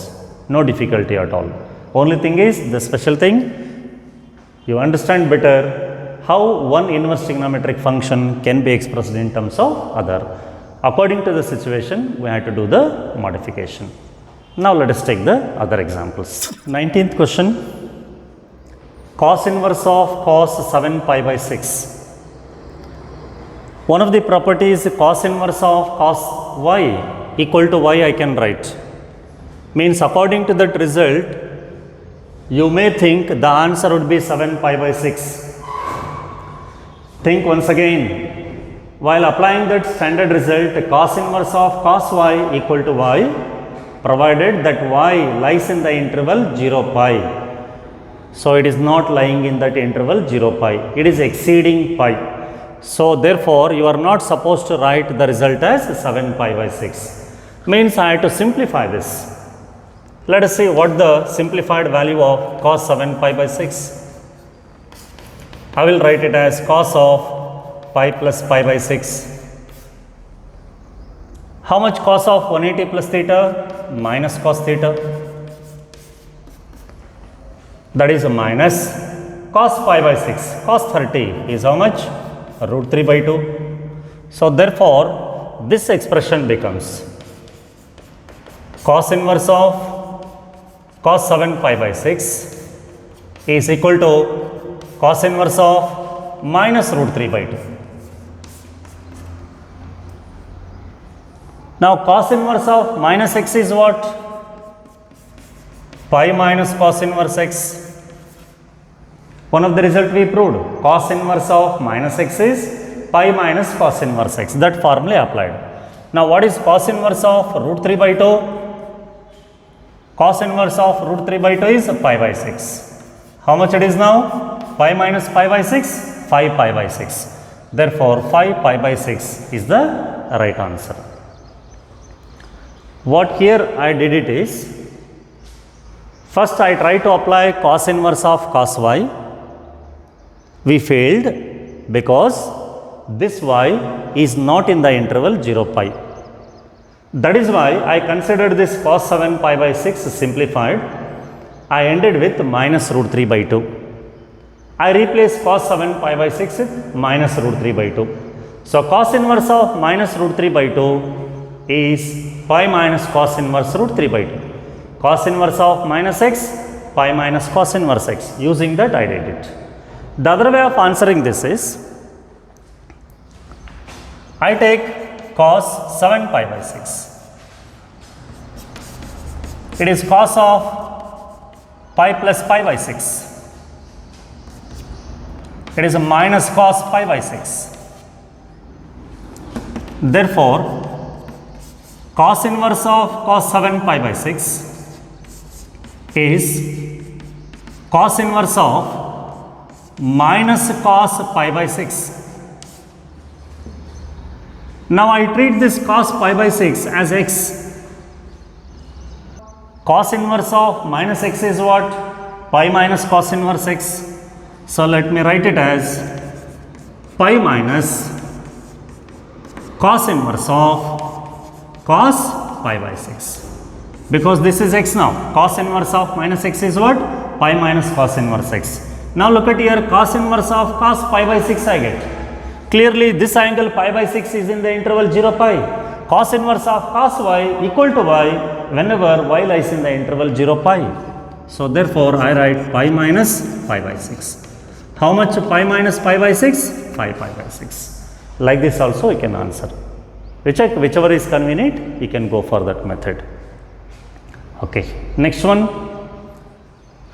S1: No difficulty at all. Only thing is, the special thing, you understand better how one inverse trigonometric function can be expressed in terms of other. According to the situation, we have to do the modification. Now let us take the other examples. 19th question, cos inverse of cos 7 pi by 6. One of the properties cos inverse of cos y equal to y I can write. Means according to that result, you may think the answer would be 7 pi by 6. Think once again, while applying that standard result, cos inverse of cos y equal to y, provided that y lies in the interval 0 pi. So it is not lying in that interval 0 pi, it is exceeding pi. So therefore, you are not supposed to write the result as 7 pi by 6. Means I have to simplify this. Let us see what the simplified value of cos 7 pi by 6. I will write it as cos of pi plus pi by 6. How much cos of 180 plus theta? Minus cos theta. That is minus cos pi by 6. Cos 30 is how much? Root 3 by 2. So therefore, this expression becomes cos inverse of cos 7 pi by 6 is equal to cos inverse of minus root 3 by 2. Now cos inverse of minus x is what? Pi minus cos inverse x. One of the result we proved, cos inverse of minus x is pi minus cos inverse x. That formula applied. Now what is cos inverse of root 3 by 2? Cos inverse of root 3 by 2 is pi by 6. How much it is now? Pi minus pi by 6? 5 pi by 6. Therefore, 5 pi by 6 is the right answer. What here I did it is, first I tried to apply cos inverse of cos y. We failed because this y is not in the interval 0 pi. That is why I considered this cos 7 pi by 6 simplified. I ended with minus root 3 by 2. I replaced cos 7 pi by 6 with minus root 3 by 2. So cos inverse of minus root 3 by 2 is pi minus cos inverse root 3 by 2. Cos inverse of minus x, pi minus cos inverse x. Using that I did it. The other way of answering this is, I take cos 7 pi by 6. It is cos of pi plus pi by 6. It is a minus cos pi by 6. Therefore, cos inverse of cos 7 pi by 6 is cos inverse of minus cos pi by 6. Now I treat this cos pi by 6 as x. Cos inverse of minus x is what? Pi minus cos inverse x. So let me write it as pi minus cos inverse of cos pi by 6. Because this is x now. Cos inverse of minus x is what? Pi minus cos inverse x. Now look at here, cos inverse of cos pi by 6 I get. Clearly this angle pi by 6 is in the interval 0 pi. Cos inverse of cos y equal to y whenever y lies in the interval 0 pi. So therefore I write pi minus pi by 6. How much pi minus pi by 6? 5 pi by 6. Like this also you can answer. Whichever is convenient, you can go for that method. Okay. Next one,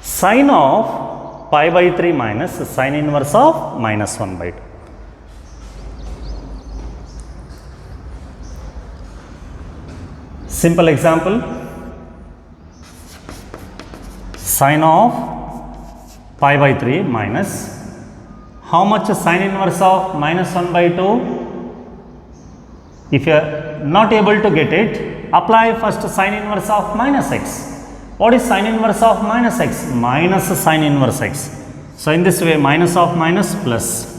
S1: sine of pi by 3 minus sine inverse of minus 1 by 2. Simple example, sine of pi by 3 minus how much sine inverse of minus 1 by 2? If you are not able to get it, apply first sine inverse of minus x. What is sine inverse of minus x? Minus sine inverse x. So, in this way minus of minus plus,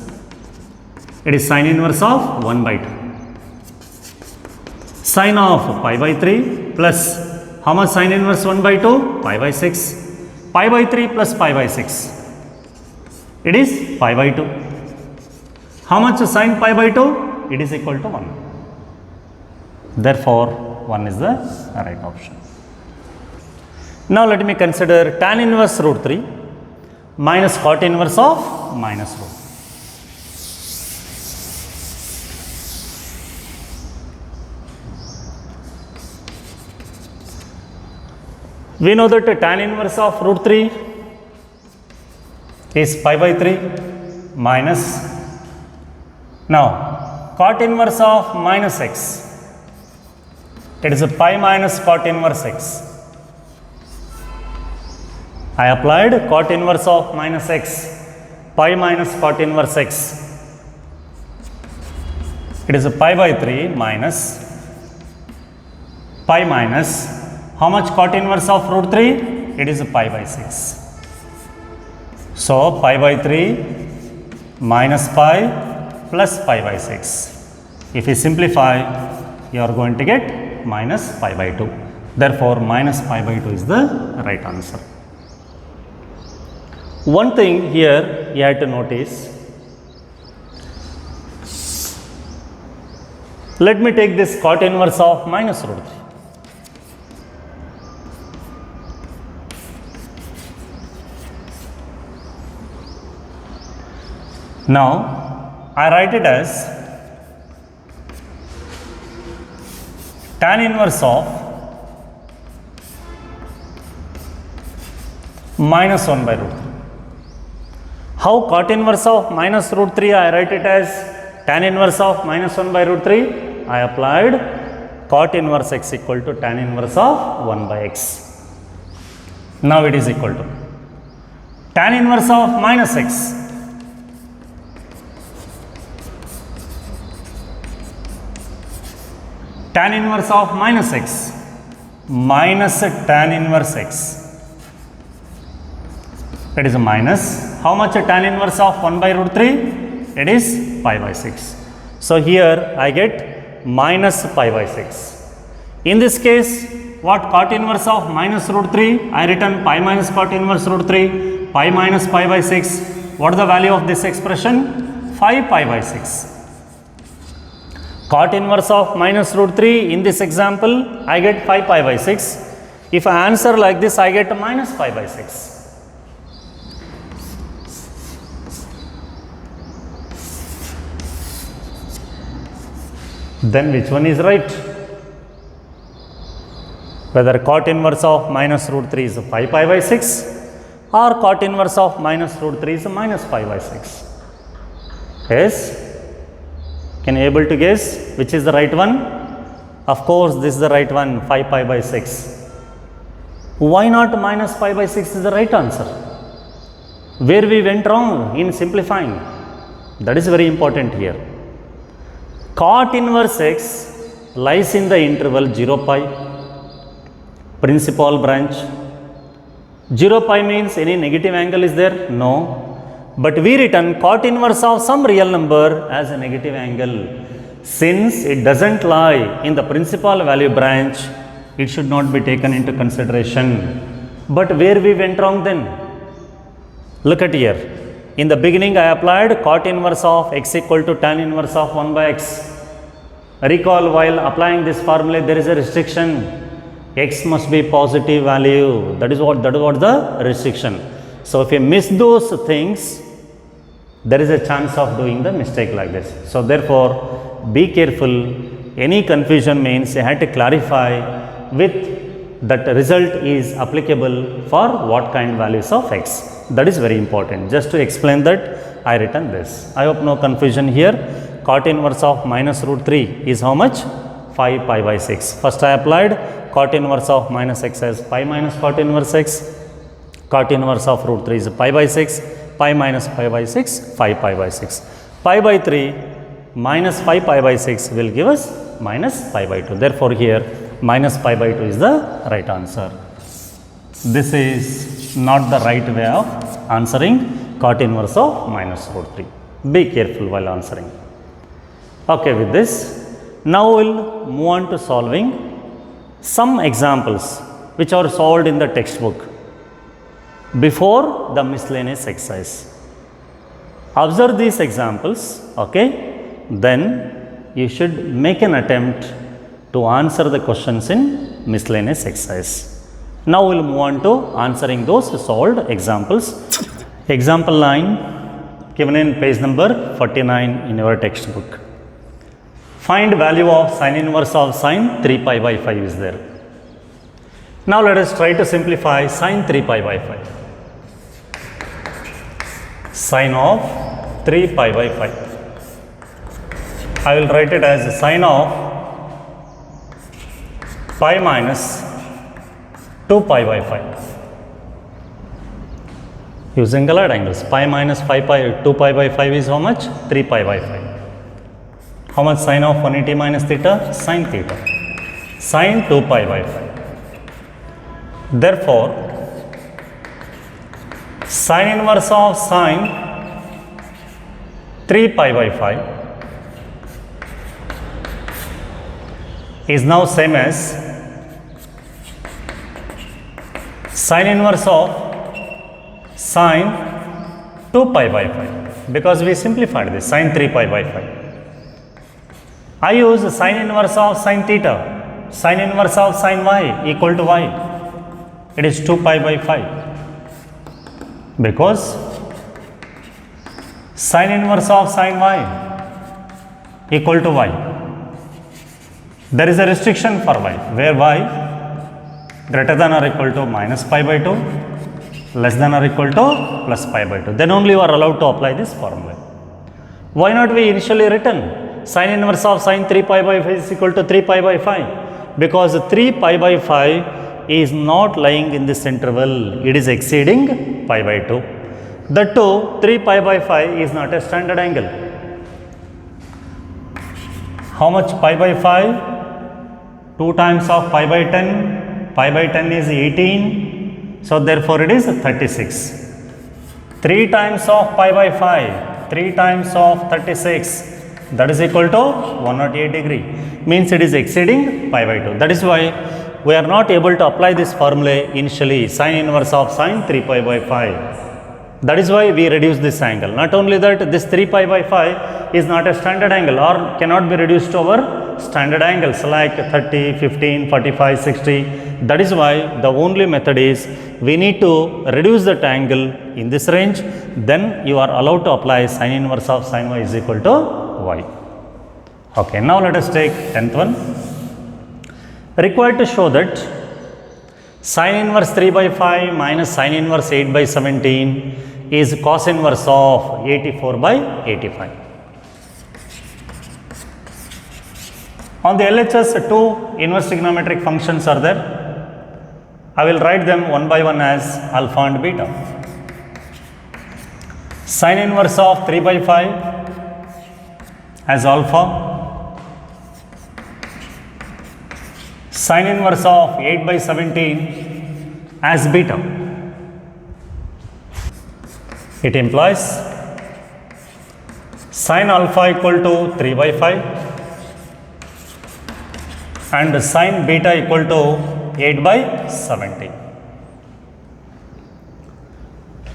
S1: it is sine inverse of 1 by 2. Sine of pi by 3 plus, how much sine inverse 1 by 2? Pi by 6. Pi by 3 plus pi by 6. It is pi by 2. How much sine pi by 2? It is equal to 1. Therefore, 1 is the right option. Now, let me consider tan inverse root 3 minus cot inverse of minus root. We know that tan inverse of root 3 is pi by 3 minus, now cot inverse of minus x, it is a pi minus cot inverse x. I applied cot inverse of minus x, pi minus cot inverse x. It is a pi by 3 minus pi minus, how much cot inverse of root 3? It is a pi by 6. So, pi by 3 minus pi plus pi by 6. If you simplify, you are going to get minus pi by 2. Therefore, minus pi by 2 is the right answer. One thing here you have to notice, let me take this cot inverse of minus root 3. Now, I write it as tan inverse of minus 1 by root 3. How cot inverse of minus root 3 I write it as tan inverse of minus 1 by root 3? I applied cot inverse x equal to tan inverse of 1 by x. Now, it is equal to tan inverse of minus x. Tan inverse of minus x minus tan inverse x. It is a minus. How much tan inverse of 1 by root 3? It is pi by 6. So, here I get minus pi by 6. In this case, what cot inverse of minus root 3? I written pi minus cot inverse root 3, pi minus pi by 6. What is the value of this expression? 5 pi by 6. Cot inverse of minus root 3, in this example, I get 5 pi by 6. If I answer like this, I get minus pi by 6. Then which one is right? Whether cot inverse of minus root 3 is 5 pi by 6 or cot inverse of minus root 3 is minus pi by 6. Yes? Can you able to guess which is the right one? Of course, this is the right one, 5 pi by 6. Why not minus pi by 6 is the right answer? Where we went wrong in simplifying? That is very important here. Cot inverse x lies in the interval 0 pi, principal branch. 0 pi means any negative angle is there? No. But we written cot inverse of some real number as a negative angle. Since it does not lie in the principal value branch, it should not be taken into consideration. But where we went wrong then? Look at here. In the beginning, I applied cot inverse of x equal to tan inverse of 1 by x. Recall, while applying this formula, there is a restriction. X must be positive value. That is what the restriction. So, if you miss those things, there is a chance of doing the mistake like this. So, therefore, be careful. Any confusion means you have to clarify with that result is applicable for what kind values of x. That is very important. Just to explain that, I written this. I hope no confusion here. Cot inverse of minus root 3 is how much? 5 pi by 6. First I applied cot inverse of minus x as pi minus cot inverse x. Cot inverse of root 3 is pi by 6. Pi minus pi by 6, 5 pi by 6. Pi by 3 minus 5 pi by 6 will give us minus pi by 2. Therefore, here minus pi by 2 is the right answer. This is not the right way of answering cot inverse of minus root 3. Be careful while answering. Okay, with this, now we'll move on to solving some examples which are solved in the textbook before the miscellaneous exercise. Observe these examples, okay? Then you should make an attempt to answer the questions in miscellaneous exercise. Now we'll move on to answering those solved examples. Example 9 given in page number 49 in your textbook. Find value of sin inverse of sin 3 pi by 5 is there. Now let us try to simplify sin 3 pi by 5. Sin of 3 pi by 5. I will write it as sin of pi minus 2 pi by 5. Using colored angles, pi minus 2 pi by 5 is how much? 3 pi by 5. How much sin of 180 minus theta? Sin theta. Sin 2 pi by 5. Therefore, sin inverse of sin 3 pi by 5 is now same as sin inverse of sin 2 pi by 5, because we simplified this sin 3 pi by 5. I use sin inverse of sin theta, sin inverse of sin y equal to y. It is 2 pi by 5, because sin inverse of sin y equal to y. There is a restriction for y, where y greater than or equal to minus pi by 2, less than or equal to plus pi by 2. Then only you are allowed to apply this formula. Why not we initially written sin inverse of sin 3 pi by 5 is equal to 3 pi by 5? Because 3 pi by 5 is not lying in this interval, it is exceeding pi by 2. That too, 3 pi by 5 is not a standard angle. How much pi by 5? 2 times of pi by 10. Pi by 10 is 18. So therefore it is 36. 3 times of pi by 5. 3 times of 36. That is equal to 108 degree. Means it is exceeding pi by 2. That is why we are not able to apply this formula initially, sin inverse of sin 3 pi by 5. That is why we reduce this angle. Not only that, this 3 pi by 5 is not a standard angle or cannot be reduced to our standard angles like 30, 15, 45, 60. That is why the only method is we need to reduce that angle in this range. Then you are allowed to apply sin inverse of sin y is equal to y. Okay, now let us take 10th one. Required to show that sin inverse 3 by 5 minus sin inverse 8 by 17 is cos inverse of 84 by 85. On the LHS, two inverse trigonometric functions are there. I will write them one by one as alpha and beta. Sin inverse of 3 by 5 as alpha. Sin inverse of 8 by 17 as beta. It implies sin alpha equal to 3 by 5 and sin beta equal to 8 by 17.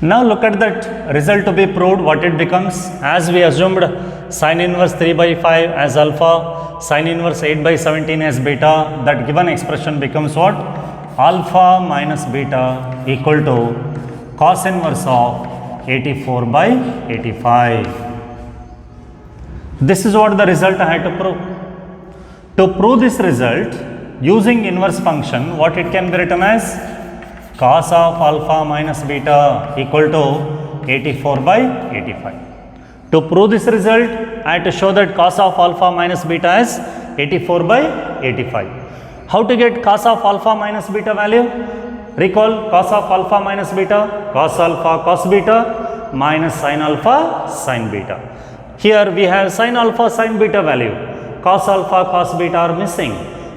S1: Now look at that result to be proved, what it becomes. As we assumed sin inverse 3 by 5 as alpha, sin inverse 8 by 17 as beta, that given expression becomes what? Alpha minus beta equal to cos inverse of 84 by 85. This is what the result I had to prove. To prove this result using inverse function, what it can be written as? Cos of alpha minus beta equal to 84 by 85. To prove this result, I had to show that cos of alpha minus beta is 84 by 85. How to get cos of alpha minus beta value? Recall cos of alpha minus beta, cos alpha cos beta minus sin alpha sin beta. Here we have sin alpha sin beta value. cos alpha, cos beta are missing.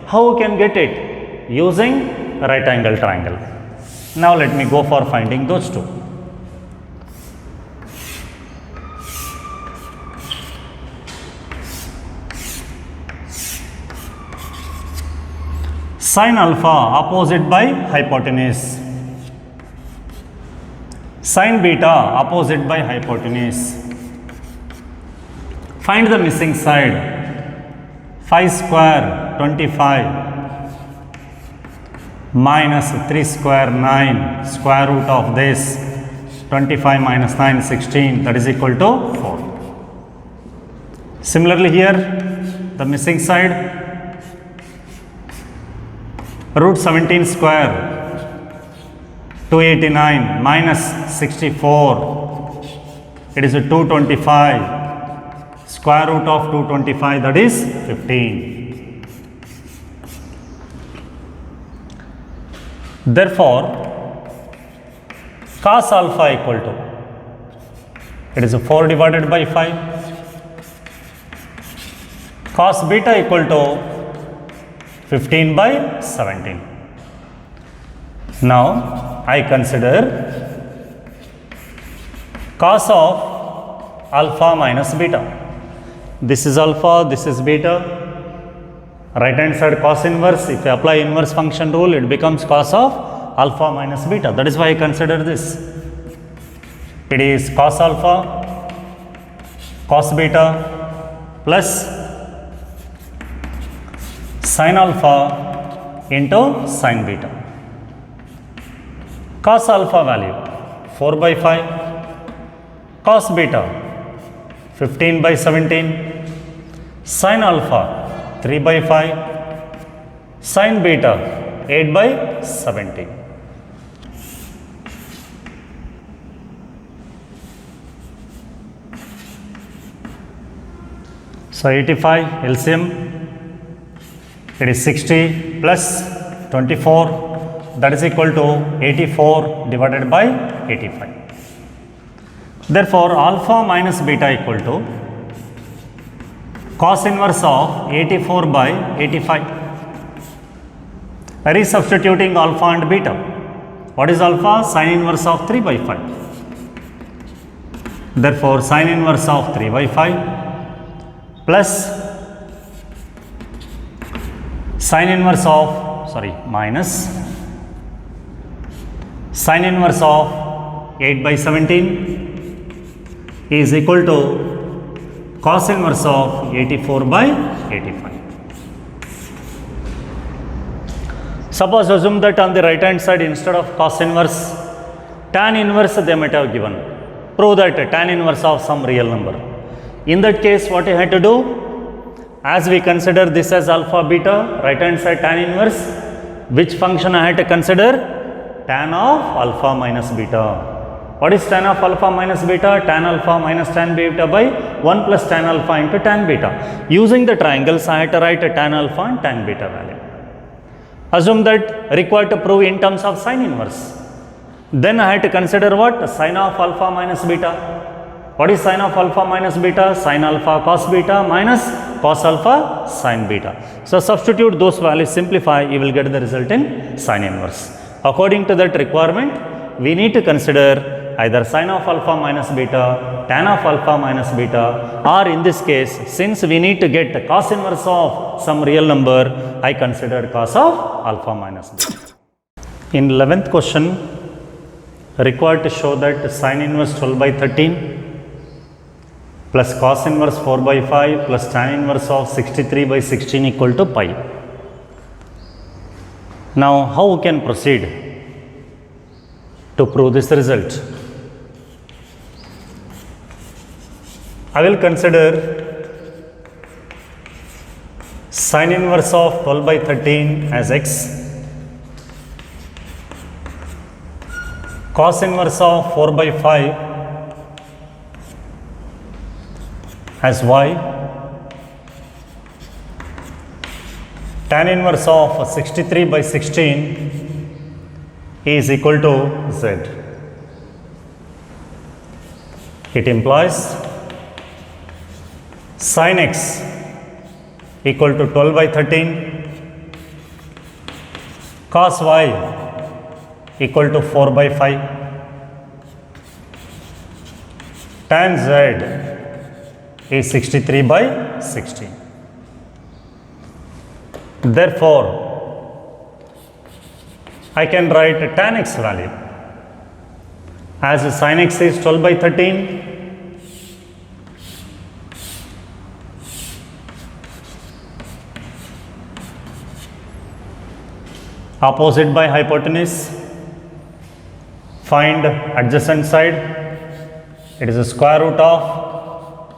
S1: How we can get it? Using right angle triangle. Now let me go for finding those two. Sin alpha opposite by hypotenuse. Sin beta opposite by hypotenuse. Find the missing side. 5 square 25 minus 3 square 9, square root of this 25 minus 9 16, that is equal to 4. Similarly here the missing side, root 17 square 289 minus 64, it is a 225, square root of 225, that is 15. Therefore, cos alpha equal to, it is a 4 divided by 5, cos beta equal to 15 by 17. Now, I consider cos of alpha minus beta. This is alpha, this is beta. Right hand side cos inverse, if you apply inverse function rule, it becomes cos of alpha minus beta. That is why I consider this. It is cos alpha, cos beta plus sin alpha into sin beta. Cos alpha value 4 by 5, cos beta 15 by 17, sin alpha 3 by 5, sin beta 8 by 17. So 85 LCM, it is 60 plus 24, that is equal to 84 divided by 85. Therefore, alpha minus beta equal to cos inverse of 84 by 85. Resubstituting alpha and beta. What is alpha? Sin inverse of 3 by 5. Therefore, sin inverse of 3 by 5 plus sin inverse of, minus sin inverse of 8 by 17 is equal to cos inverse of 84 by 85. Suppose assume that on the right hand side instead of cos inverse, tan inverse they might have given. Prove that tan inverse of some real number. In that case, what you had to do? As we consider this as alpha beta, right hand side tan inverse, which function I had to consider? Tan of alpha minus beta. What is tan of alpha minus beta? Tan alpha minus tan beta by 1 plus tan alpha into tan beta. Using the triangles, I had to write a tan alpha and tan beta value. Assume that required to prove in terms of sin inverse. Then I had to consider what? Sin of alpha minus beta. What is sin of alpha minus beta? Sin alpha cos beta minus cos alpha sin beta. So substitute those values, simplify, you will get the result in sin inverse. According to that requirement, we need to consider either sin of alpha minus beta, tan of alpha minus beta, or in this case, since we need to get the cos inverse of some real number, I considered cos of alpha minus beta. In 11th question, required to show that sin inverse 12 by 13 plus cos inverse 4 by 5 plus tan inverse of 63 by 16 equal to pi. Now, how we can proceed to prove this result? I will consider sin inverse of 12 by 13 as x, cos inverse of 4 by 5 as y, tan inverse of 63 by 16 is equal to z. It implies sin x equal to 12 by 13, cos y equal to 4 by 5, tan z is 63 by 60. Therefore, I can write tan x value as sin x is 12 by 13, opposite by hypotenuse, find adjacent side, it is the square root of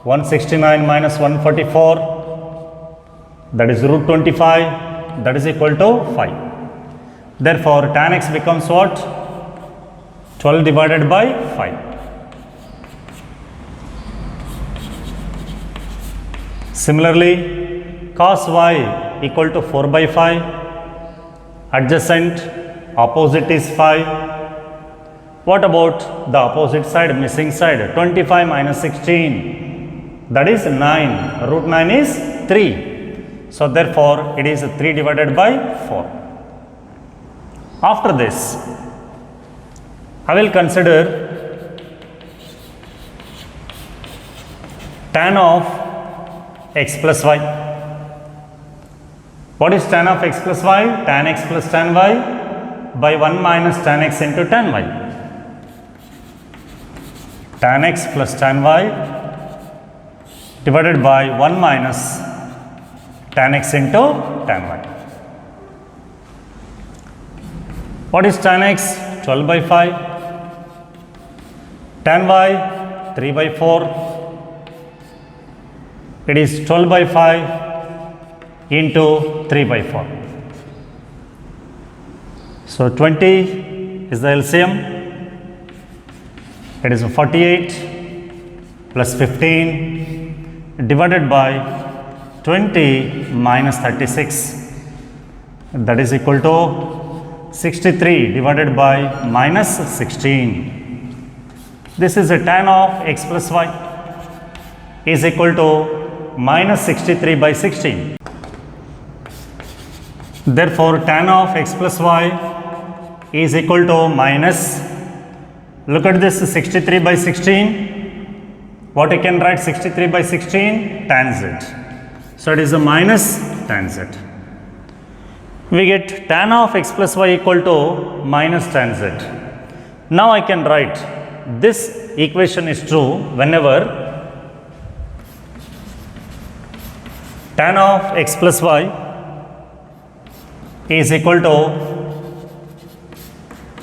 S1: 169 minus 144, that is root 25, that is equal to 5. Therefore, tan x becomes what? 12 divided by 5. Similarly, cos y equal to 4 by 5, adjacent, opposite is 5. What about the opposite side, missing side? 25 minus 16, that is 9, root 9 is 3. So, therefore, it is 3 divided by 4. After this, I will consider tan of x plus y. What is tan of x plus y? Tan x plus tan y by 1 minus tan x into tan y. Tan x plus tan y divided by 1 minus tan x into tan y. What is tan x? 12 by 5. Tan y 3 by 4. It is 12 by 5 into 3 by 4. So 20 is the LCM. It is 48 plus 15 divided by 20 minus 36, that is equal to 63 divided by minus 16. This is a tan of x plus y is equal to minus 63 by 16. Therefore, tan of x plus y is equal to minus, look at this 63 by 16. What I can write 63 by 16? Tan z. So, it is a minus tan z. We get tan of x plus y equal to minus tan z. Now, I can write this equation is true whenever tan of x plus y is equal to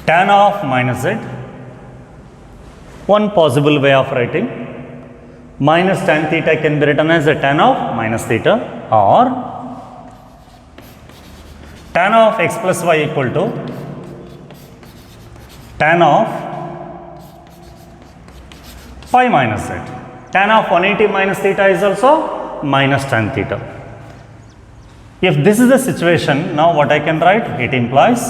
S1: tan of minus z. One possible way of writing, minus tan theta can be written as a tan of minus theta, or tan of x plus y equal to tan of phi minus z. Tan of 180 minus theta is also minus tan theta. If this is the situation, now what I can write? It implies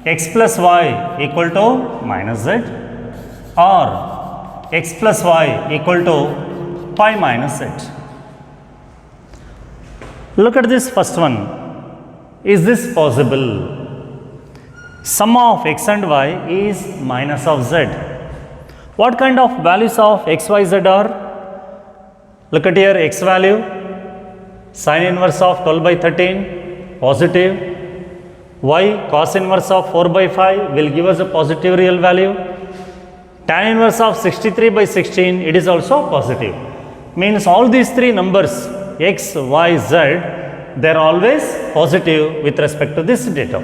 S1: x plus y equal to minus z, or x plus y equal to pi minus z. Look at this first one. Is this possible? Sum of x and y is minus of z. What kind of values of x, y, z are? Look at here, x value, sin inverse of 12 by 13, positive. Y, cos inverse of 4 by 5 will give us a positive real value. Tan inverse of 63 by 16, it is also positive. Means all these three numbers, x, y, z, they are always positive with respect to this data.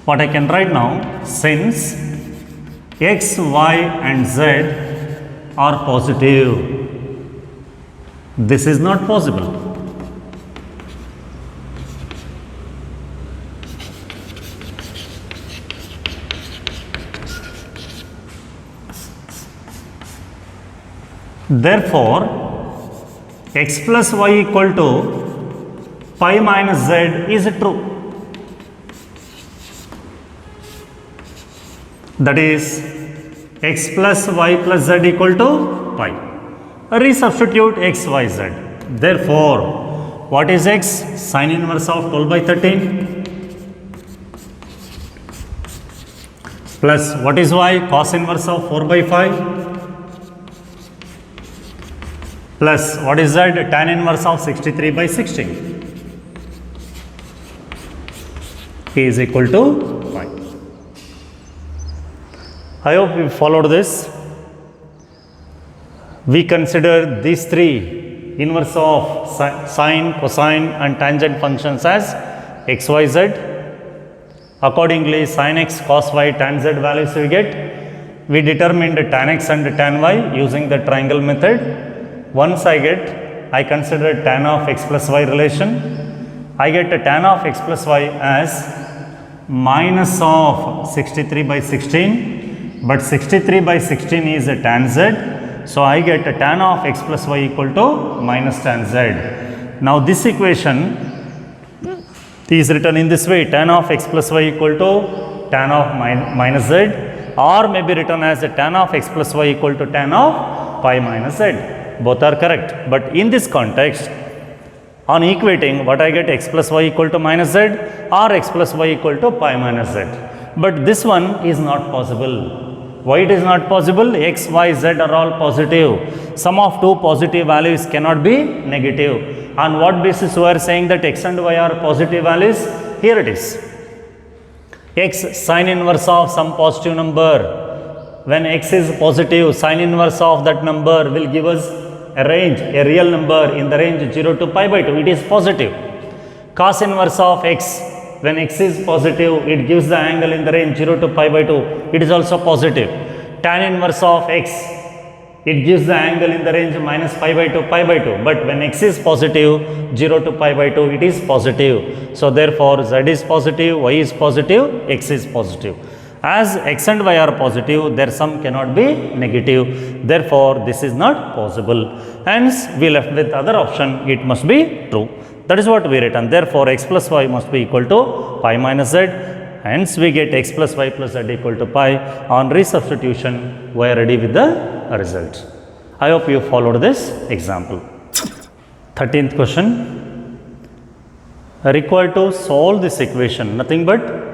S1: What I can write now, since x, y and z are positive, this is not possible. Therefore, x plus y equal to pi minus z is true. That is, x plus y plus z equal to pi. Resubstitute x, y, z. Therefore, what is x? Sine inverse of 12 by 13 plus what is y? Cos inverse of 4 by 5 plus what is z? Tan inverse of 63 by 16 is equal to 5. I hope you followed this. We consider these three inverse of sine, cosine and tangent functions as x, y, z. Accordingly, sin x, cos y, tan z values we get. We determined tan x and tan y using the triangle method. Once I consider tan of x plus y relation. I get a tan of x plus y as minus of 63 by 16, but 63 by 16 is a tan z. So, I get a tan of x plus y equal to minus tan z. Now, this equation is written in this way, tan of x plus y equal to tan of minus z, or may be written as a tan of x plus y equal to tan of pi minus z. Both are correct, but in this context, on equating, what I get, x plus y equal to minus z or x plus y equal to pi minus z. But this one is not possible. Why it is not possible? X, y, z are all positive. Sum of two positive values cannot be negative. On what basis we are saying that x and y are positive values? Here it is. X sine inverse of some positive number. When x is positive, sine inverse of that number will give us a range, a real number in the range 0 to pi by 2, it is positive. Cos inverse of x, when x is positive, it gives the angle in the range 0 to pi by 2, it is also positive. Tan inverse of x, it gives the angle in the range minus pi by 2, but when x is positive, 0 to pi by 2, it is positive. So, therefore, z is positive, y is positive, x is positive. As x and y are positive, their sum cannot be negative. Therefore, this is not possible. Hence, we left with other option, it must be true. That is what we written. Therefore, x plus y must be equal to pi minus z. Hence, we get x plus y plus z equal to pi. On resubstitution, we are ready with the result. I hope you followed this example. 13th question. Required to solve this equation, nothing but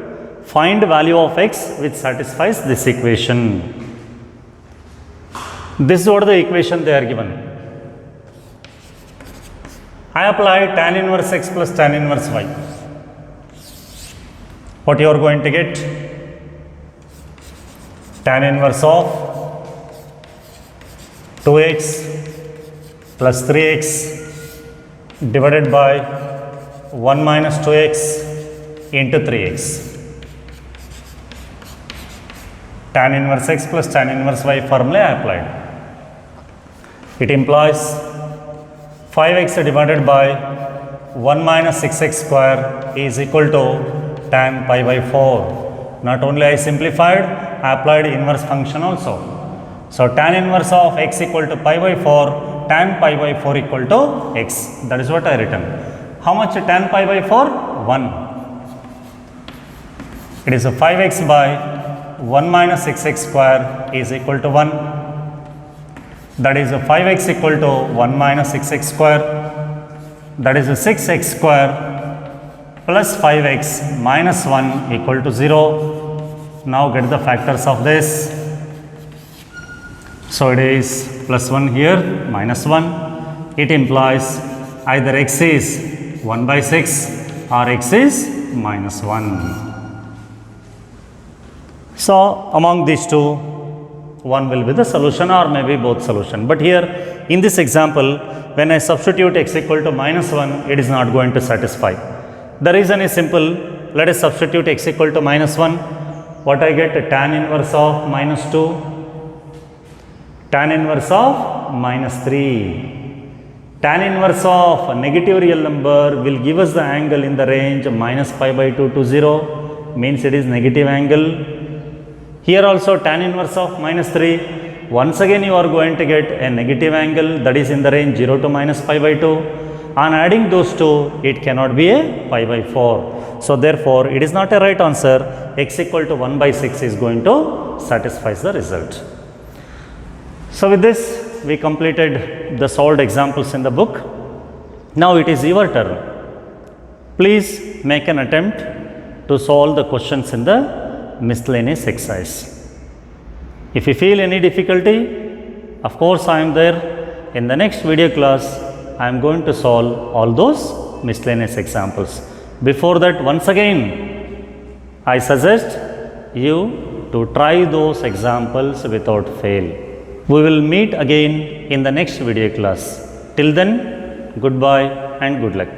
S1: find value of x which satisfies this equation. This is what the equation they are given. I apply tan inverse x plus tan inverse y. What you are going to get? Tan inverse of 2x plus 3x divided by 1 minus 2x into 3x. Tan inverse x plus tan inverse y formula I applied. It implies 5x divided by 1 minus 6x square is equal to tan pi by 4. Not only I simplified, I applied inverse function also. So, tan inverse of x equal to pi by 4, tan pi by 4 equal to x. That is what I written. How much tan pi by 4? 1. It is a 5x by 1 minus 6x square is equal to 1. That is a 5x equal to 1 minus 6x square. That is a 6x square plus 5x minus 1 equal to 0. Now get the factors of this. So, it is plus 1 here, minus 1. It implies either x is 1 by 6 or x is minus 1. So, among these two, one will be the solution or maybe both solution. But here in this example, when I substitute x equal to minus 1, it is not going to satisfy. The reason is simple. Let us substitute x equal to minus 1. What I get? Tan inverse of minus 2, tan inverse of minus 3. Tan inverse of a negative real number will give us the angle in the range minus pi by 2 to 0, means it is negative angle. Here also tan inverse of minus 3, once again you are going to get a negative angle that is in the range 0 to minus pi by 2. On adding those two, it cannot be a pi by 4. So, therefore, it is not a right answer. X equal to 1 by 6 is going to satisfy the result. So, with this, we completed the solved examples in the book. Now it is your turn. Please make an attempt to solve the questions in the miscellaneous exercise. If you feel any difficulty, of course I am there. In the next video class, I am going to solve all those miscellaneous examples. Before that, once again, I suggest you to try those examples without fail. We will meet again in the next video class. Till then, goodbye and good luck.